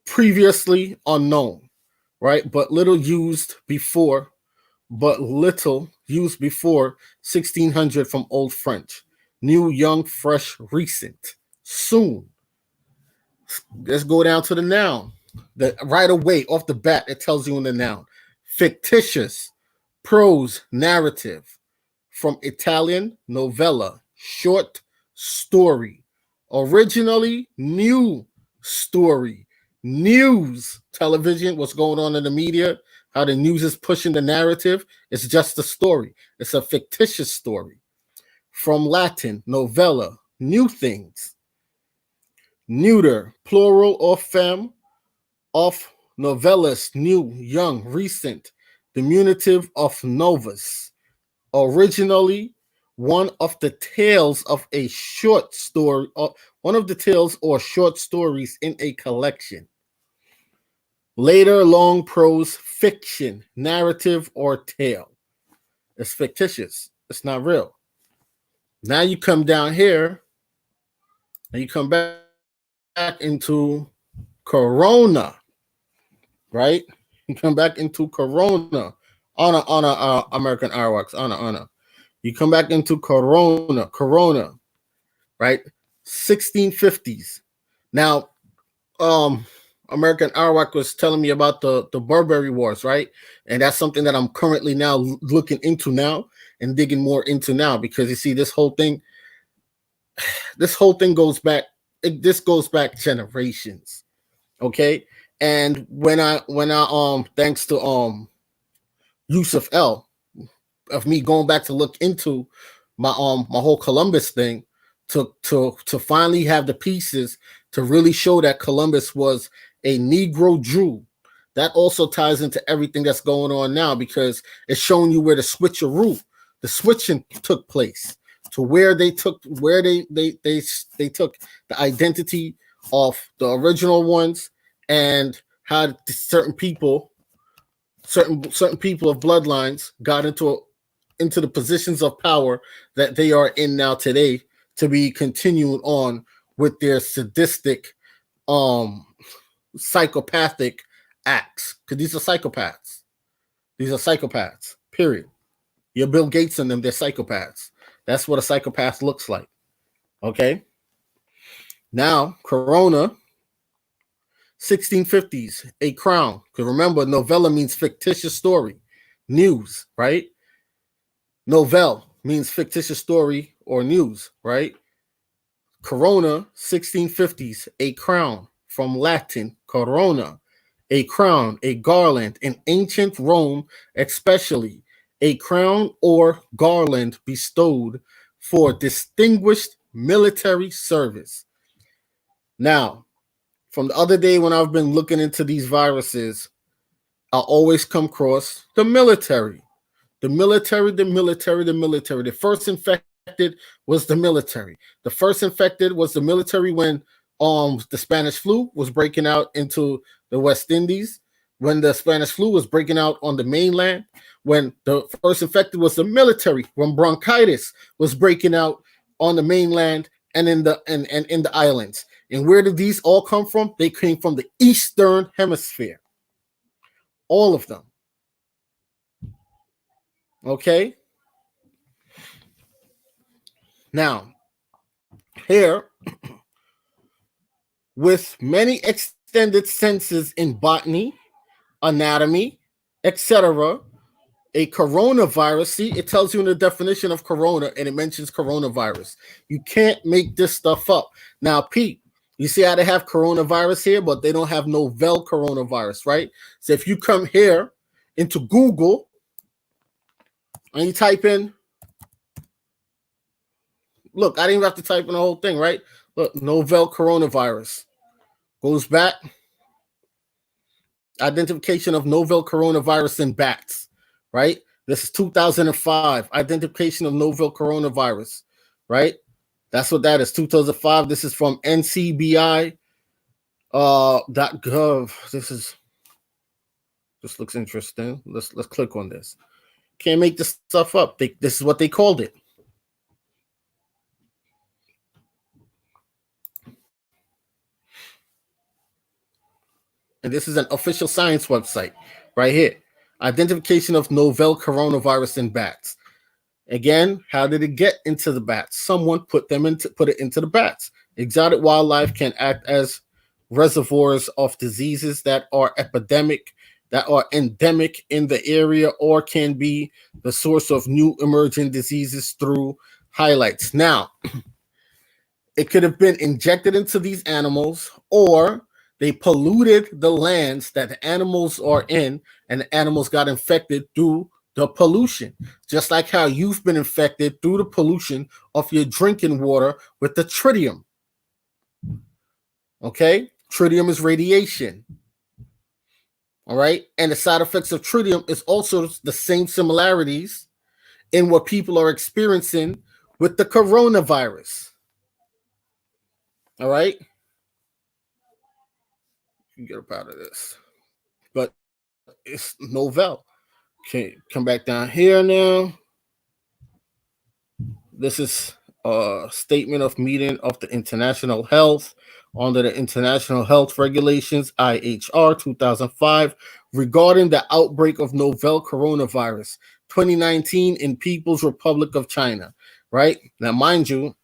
previously unknown, right? But little used before 1600 from Old French. New, young, fresh, recent, soon. Let's go down to the noun. Right away, off the bat, it tells you in the noun. Fictitious, prose, narrative. From Italian, novella, short story. Originally, new story. News, television, what's going on in the media, how the news is pushing the narrative. It's just a story. It's a fictitious story. From Latin, novella, new things. Neuter, plural or fem, of novellus, new, young, recent, diminutive of novus. Originally, one of the tales of a short story, one of the tales or short stories in a collection. Later, long prose fiction, narrative, or tale. It's fictitious. It's not real. Now you come down here, and you come back into Corona, right? You come back into Corona. Honor, American Airwax, honor. You come back into Corona, right? 1650s. Now, American Airwax was telling me about the Barbary Wars, right? And that's something that I'm currently now looking into now and digging more into now, because you see this whole thing goes back. This goes back generations, okay? And when I thanks to Yusuf L, of me going back to look into my whole Columbus thing, to finally have the pieces to really show that Columbus was a Negro Jew. That also ties into everything that's going on now, because it's showing you where the switching took place, to where they took the identity of the original ones and how certain people of bloodlines got into the positions of power that they are in now today to be continuing on with their sadistic, psychopathic acts. Because these are psychopaths. Period. Your Bill Gates and them, they're psychopaths. That's what a psychopath looks like. Okay? Now, Corona, 1650s, a crown. Because remember, novella means fictitious story. News, right? Novelle means fictitious story or news, right? Corona, 1650s, a crown, from Latin, corona, a crown, a garland. In ancient Rome, especially, a crown or garland bestowed for distinguished military service. Now, from the other day when I've been looking into these viruses, I always come across the military. The first infected was the military. The first infected was the military when the Spanish flu was breaking out into the West Indies, when the Spanish flu was breaking out on the mainland, when the first infected was the military, when bronchitis was breaking out on the mainland and in the islands. And where did these all come from? They came from the Eastern Hemisphere. All of them. Okay? Now, here, with many extended senses in botany, anatomy, etc., a coronavirus, see, it tells you in the definition of corona, and it mentions coronavirus. You can't make this stuff up. Now, Pete, you see how they have coronavirus here, but they don't have novel coronavirus, right? So if you come here into Google and you type in, look, I didn't even have to type in the whole thing, right? Look, novel coronavirus. Goes back. Identification of novel coronavirus in bats, right? This is 2005. Identification of novel coronavirus, right? That's what that is, 2005. This is from ncbi.gov. This looks interesting. Let's click on this. Can't make this stuff up. This is what they called it. And this is an official science website right here. Identification of novel coronavirus in bats. Again, how did it get into the bats? Someone put it into the bats. Exotic wildlife can act as reservoirs of diseases that are endemic in the area, or can be the source of new emerging diseases through highlights. Now, it could have been injected into these animals, or they polluted the lands that the animals are in, and the animals got infected through the pollution. Just like how you've been infected through the pollution of your drinking water with the tritium. Okay? Tritium is radiation. All right? And the side effects of tritium is also the same similarities in what people are experiencing with the coronavirus. All right? You get up out of this. But it's novel. Okay, come back down here now. This is a statement of meeting of the International Health under the International Health Regulations, IHR 2005, regarding the outbreak of novel coronavirus 2019 in People's Republic of China, right? Now, mind you,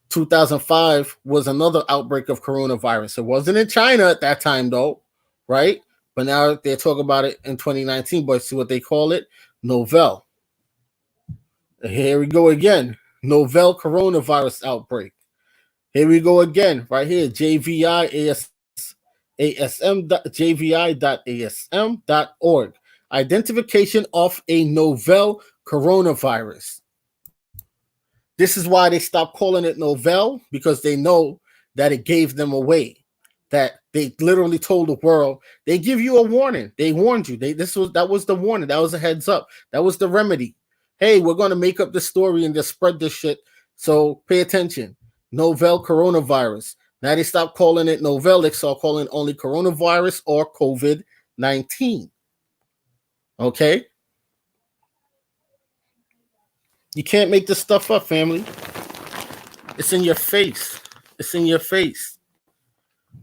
2005 was another outbreak of coronavirus. It wasn't in China at that time, though, right? But now they're talking about it in 2019. But see what they call it? Novel. Here we go again. Novel coronavirus outbreak. Here we go again. Right here. JVI.asm.org. Identification of a novel coronavirus. This is why they stopped calling it novel, because they know that it gave them away. That they literally told the world. They give you a warning. They warned you. That was the warning. That was a heads up. That was the remedy. Hey, we're going to make up the story and just spread this shit. So pay attention. Novel coronavirus. Now they stopped calling it novel. They start calling it only coronavirus or COVID-19. Okay? You can't make this stuff up, family. It's in your face. It's in your face.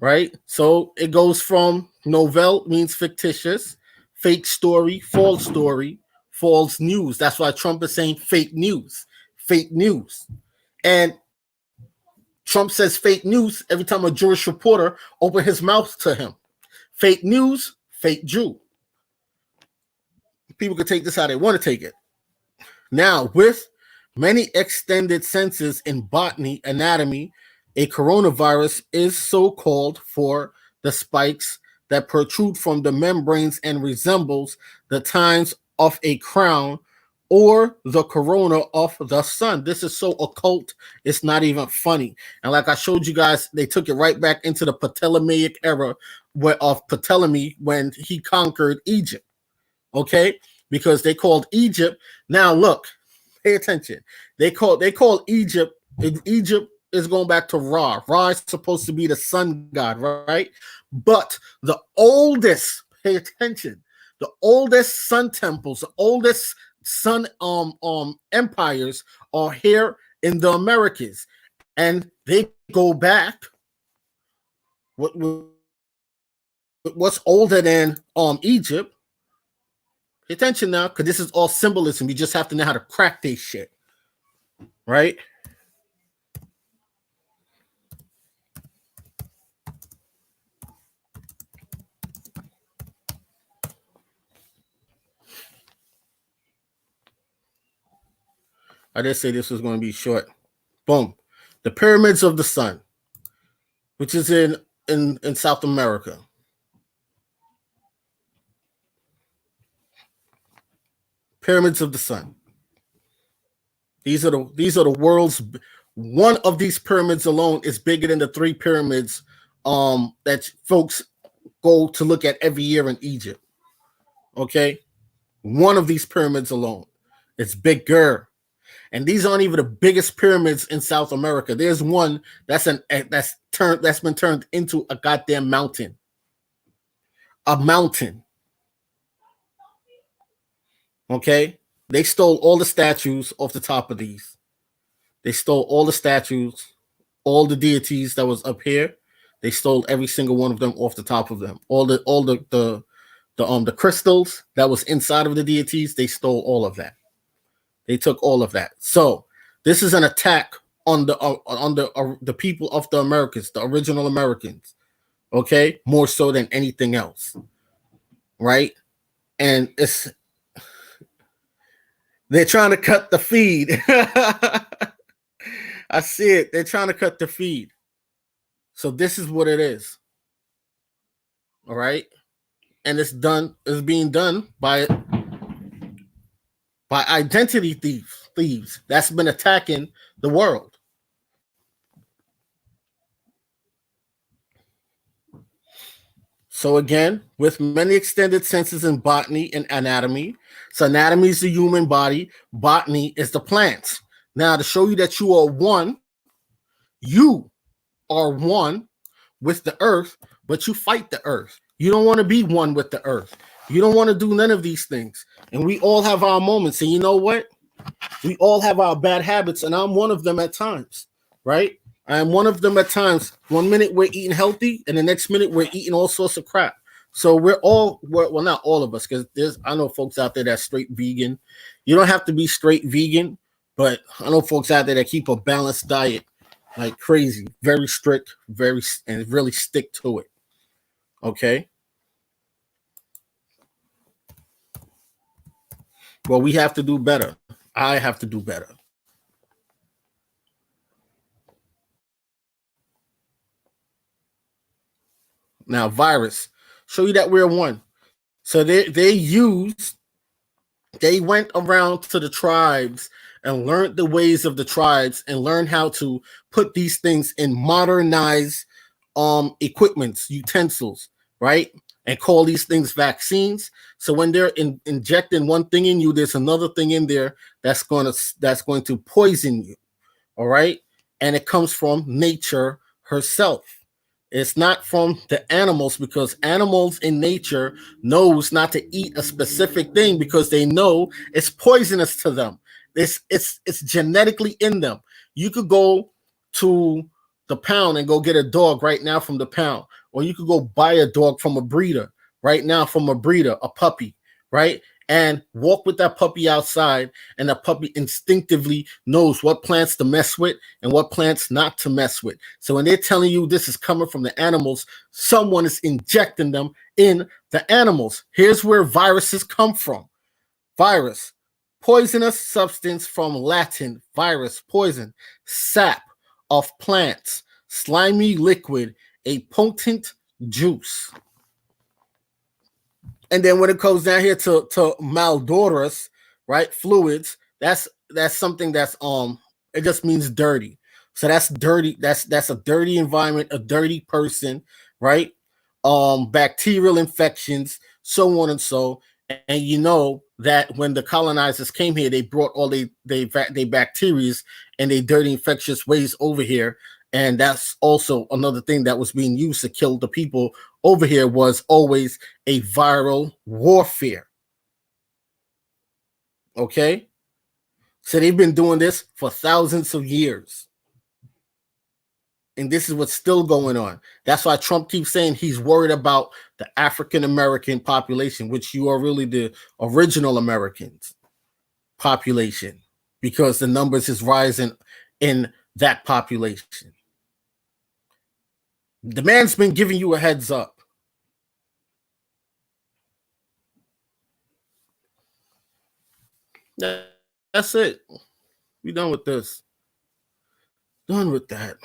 Right? So it goes from novel means fictitious, fake story, false news. That's why Trump is saying fake news. Fake news. And Trump says fake news every time a Jewish reporter opens his mouth to him. Fake news, fake Jew. People can take this how they want to take it. Now, with many extended senses in botany, anatomy, a coronavirus is so called for the spikes that protrude from the membranes and resembles the tines of a crown or the corona of the sun. This is so occult, it's not even funny. And like I showed you guys, they took it right back into the Ptolemaic era of Ptolemy when he conquered Egypt. Okay? Because they called Egypt. Now look, pay attention. They call Egypt. Egypt is going back to Ra. Ra is supposed to be the sun god, right? But the oldest, pay attention, the oldest sun temples, the oldest sun empires are here in the Americas, and they go back. What's older than Egypt? Pay attention now, because this is all symbolism. You just have to know how to crack this shit, right? I did say this was going to be short. Boom. The pyramids of the sun, which is in South America. Pyramids of the sun. These are the world's. One of these pyramids alone is bigger than the 3 pyramids that folks go to look at every year in Egypt. Okay, one of these pyramids alone, it's bigger. And these aren't even the biggest pyramids in South America. There's one that's been turned into a goddamn mountain. A mountain. Okay? They stole all the statues off the top of these. They stole all the statues, all the deities that was up here. They stole every single one of them off the top of them. All the crystals that was inside of the deities, they stole all of that. They took all of that. So this is an attack on the people of the Americas, the original Americans. Okay, more so than anything else, right? And they're trying to cut the feed. I see it. They're trying to cut the feed. So this is what it is. All right, and it's being done by identity thieves that's been attacking the world. So again, with many extended senses in botany and anatomy. So anatomy is the human body. Botany is the plants. Now to show you that you are one with the earth, but you fight the earth. You don't want to be one with the earth. You don't want to do none of these things. And we all have our moments. And you know what? We all have our bad habits. And I'm one of them at times, right? I am one of them at times. 1 minute we're eating healthy, and the next minute we're eating all sorts of crap. So we're not all of us, because I know folks out there that's straight vegan. You don't have to be straight vegan, but I know folks out there that keep a balanced diet like crazy, very strict, and really stick to it. Okay. Well, we have to do better. I have to do better. Now, virus. Show you that we're one. So they went around to the tribes and learned the ways of the tribes and learned how to put these things in modernized equipments, utensils, right? And call these things vaccines. So when they're injecting one thing in you, there's another thing in there that's going to poison you. All right. And it comes from nature herself. It's not from the animals, because animals in nature knows not to eat a specific thing because they know it's poisonous to them. It's genetically in them. You could go to the pound and go get a dog right now from the pound, or you could go buy a dog from a breeder right now from a breeder, a puppy, right? And walk with that puppy outside, and the puppy instinctively knows what plants to mess with and what plants not to mess with. So when they're telling you this is coming from the animals, someone is injecting them in the animals. Here's where viruses come from. Virus, poisonous substance, from Latin, virus, poison, sap of plants, slimy liquid, a potent juice. And then when it goes down here to malodorous, right, fluids, that's something that's it just means dirty. So that's dirty. That's a dirty environment, a dirty person, right? Bacterial infections, so on and so. And you know that when the colonizers came here, they brought all they bacteria and they dirty infectious ways over here. And that's also another thing that was being used to kill the people over here, was always a viral warfare. Okay? So they've been doing this for thousands of years. And this is what's still going on. That's why Trump keeps saying he's worried about the African American population, which you are really the original Americans population, because the numbers is rising in that population. The man's been giving you a heads up. That's it. We done with this. Done with that.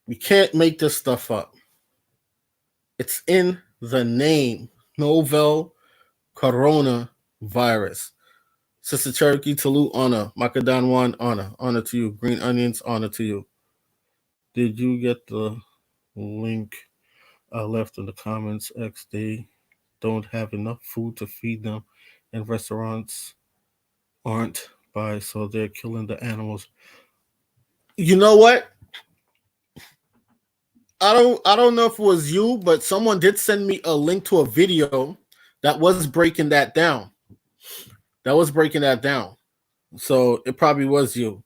We can't make this stuff up. It's in the name. Novel coronavirus. Sister Cherokee Tolu, honor. Macadon One, honor. Honor to you. Green Onions, honor to you. Did you get the link I left in the comments? They don't have enough food to feed them, and restaurants aren't by, so they're killing the animals. You know what? I don't know if it was you, but someone did send me a link to a video that was breaking that down. So it probably was you,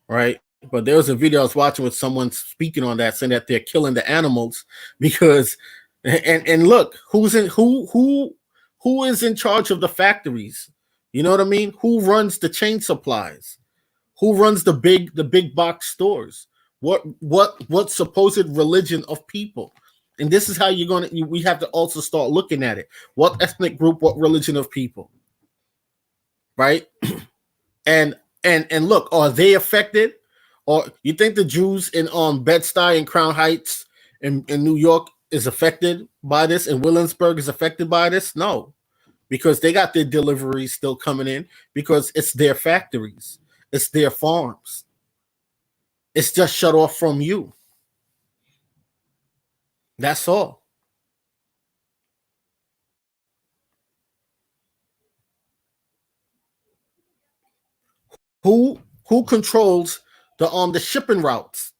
right? But there was a video I was watching with someone speaking on that, saying that they're killing the animals because, and look, who is in charge of the factories? You know what I mean? Who runs the chain supplies? Who runs the big box stores? What supposed religion of people? And this is how we have to also start looking at it. What ethnic group, what religion of people? Right? And look, are they affected? Or you think the Jews in Bed-Stuy and Crown Heights in New York is affected by this, and Williamsburg is affected by this? No, because they got their deliveries still coming in, because it's their factories, it's their farms. It's just shut off from you. That's all. Who controls the shipping routes?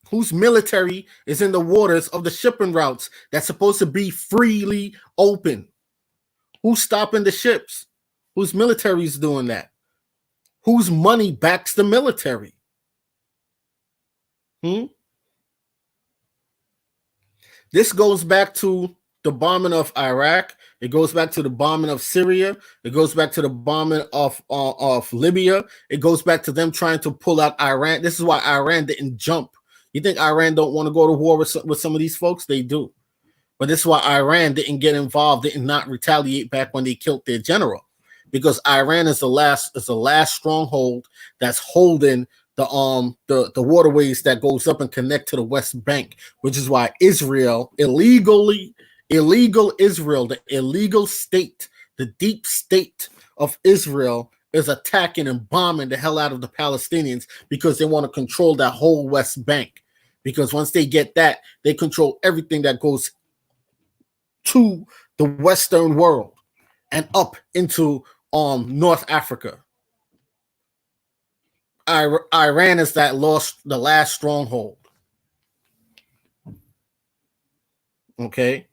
Whose military is in the waters of the shipping routes that's supposed to be freely open? Who's stopping the ships? Whose military is doing that? Whose money backs the military? This goes back to the bombing of Iraq. It goes back to the bombing of Syria. It goes back to the bombing of Libya. It goes back to them trying to pull out Iran. This is why Iran didn't jump. You think Iran don't want to go to war with some of these folks? They do. But this is why Iran didn't get involved, did not retaliate back when they killed their general. Because Iran is the last stronghold that's holding the waterways that goes up and connect to the West Bank, which is why Israel, illegal Israel, the illegal state, the deep state of Israel, is attacking and bombing the hell out of the Palestinians, because they want to control that whole West Bank. Because once they get that, they control everything that goes to the Western world and up into North Africa. Iran is the last stronghold. Okay.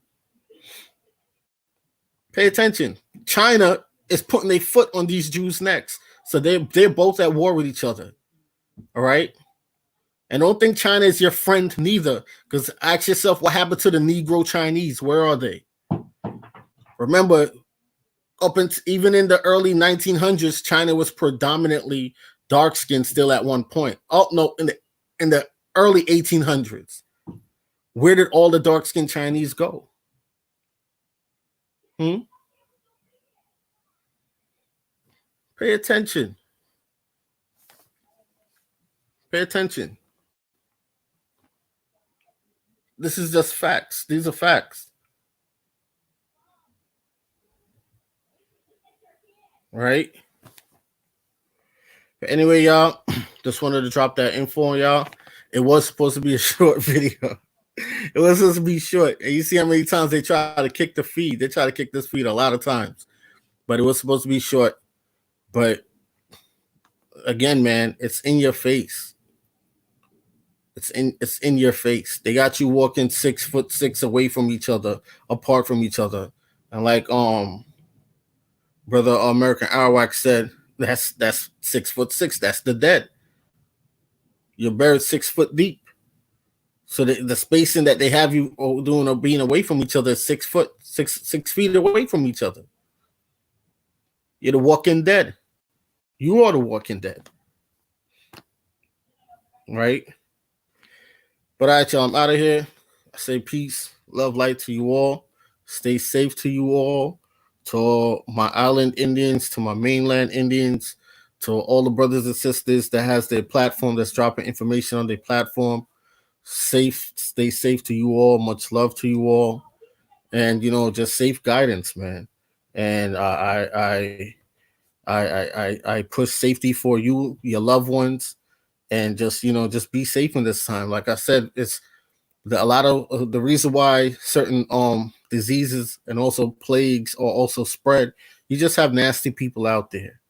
Pay attention. China is putting their foot on these Jews' necks. So they're both at war with each other. All right. And don't think China is your friend neither. Because ask yourself, what happened to the Negro Chinese? Where are they? Remember, even in the early 1900s, China was predominantly dark skinned still at one point. Oh no, in the early 1800s. Where did all the dark skinned Chinese go? Pay attention. Pay attention. This is just facts. These are facts. Right? But anyway, y'all, just wanted to drop that info on y'all. It was supposed to be a short video. It was supposed to be short. And you see how many times they try to kick the feed. They try to kick this feed a lot of times. But it was supposed to be short. But again, man, it's in your face. It's in your face. They got you walking 6'6" away from each other, apart from each other. And like Brother American Arawak said, that's 6'6". That's the dead. You're buried 6 foot deep. So the spacing that they have you doing or being away from each other is 6 feet away from each other. You're the walking dead. You are the walking dead. Right? But all right, y'all, I'm out of here. I say peace, love, light to you all. Stay safe to you all. To all my island Indians, to my mainland Indians, to all the brothers and sisters that has their platform that's dropping information on their platform. Stay safe to you all. Much love to you all. And, just safe guidance, man. And I push safety for you, your loved ones. And just be safe in this time. Like I said, it's a lot of the reason why certain diseases and also plagues are also spread. You just have nasty people out there.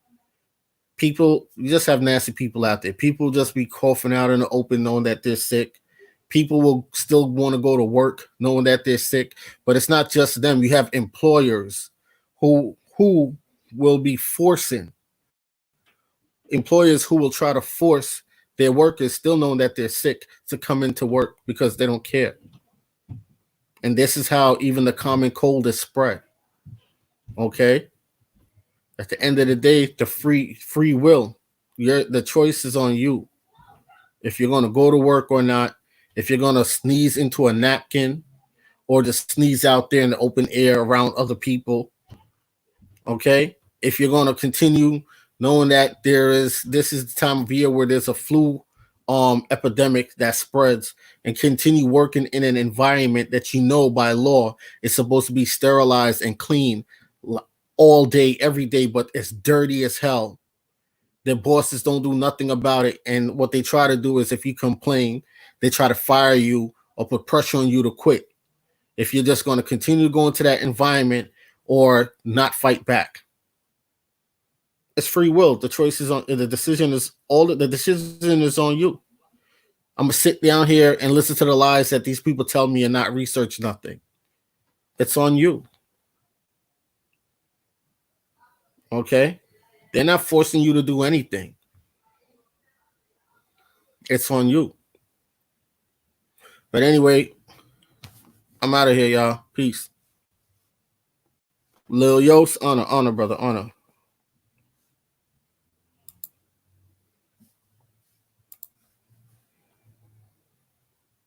You just have nasty people out there. People just be coughing out in the open knowing that they're sick. People will still want to go to work knowing that they're sick. But it's not just them. You have employers who will be forcing. Employers who will try to force their workers, still knowing that they're sick, to come into work because they don't care. And this is how even the common cold is spread. Okay? At the end of the day, the free will, the choice is on you. If you're going to go to work or not, if you're going to sneeze into a napkin or just sneeze out there in the open air around other people. Okay? If you're going to continue knowing that this is the time of year where there's a flu epidemic that spreads, and continue working in an environment that by law is supposed to be sterilized and clean all day, every day, but it's dirty as hell. Their bosses don't do nothing about it. And what they try to do is, if you complain, they try to fire you or put pressure on you to quit. If you're just going to continue to go into that environment or not fight back. It's free will. The choice is on the decision is the decision is on you. I'm gonna sit down here and listen to the lies that these people tell me and not research nothing. It's on you. Okay? They're not forcing you to do anything. It's on you. But anyway, I'm out of here, y'all. Peace. Lil Yos, honor, brother, honor.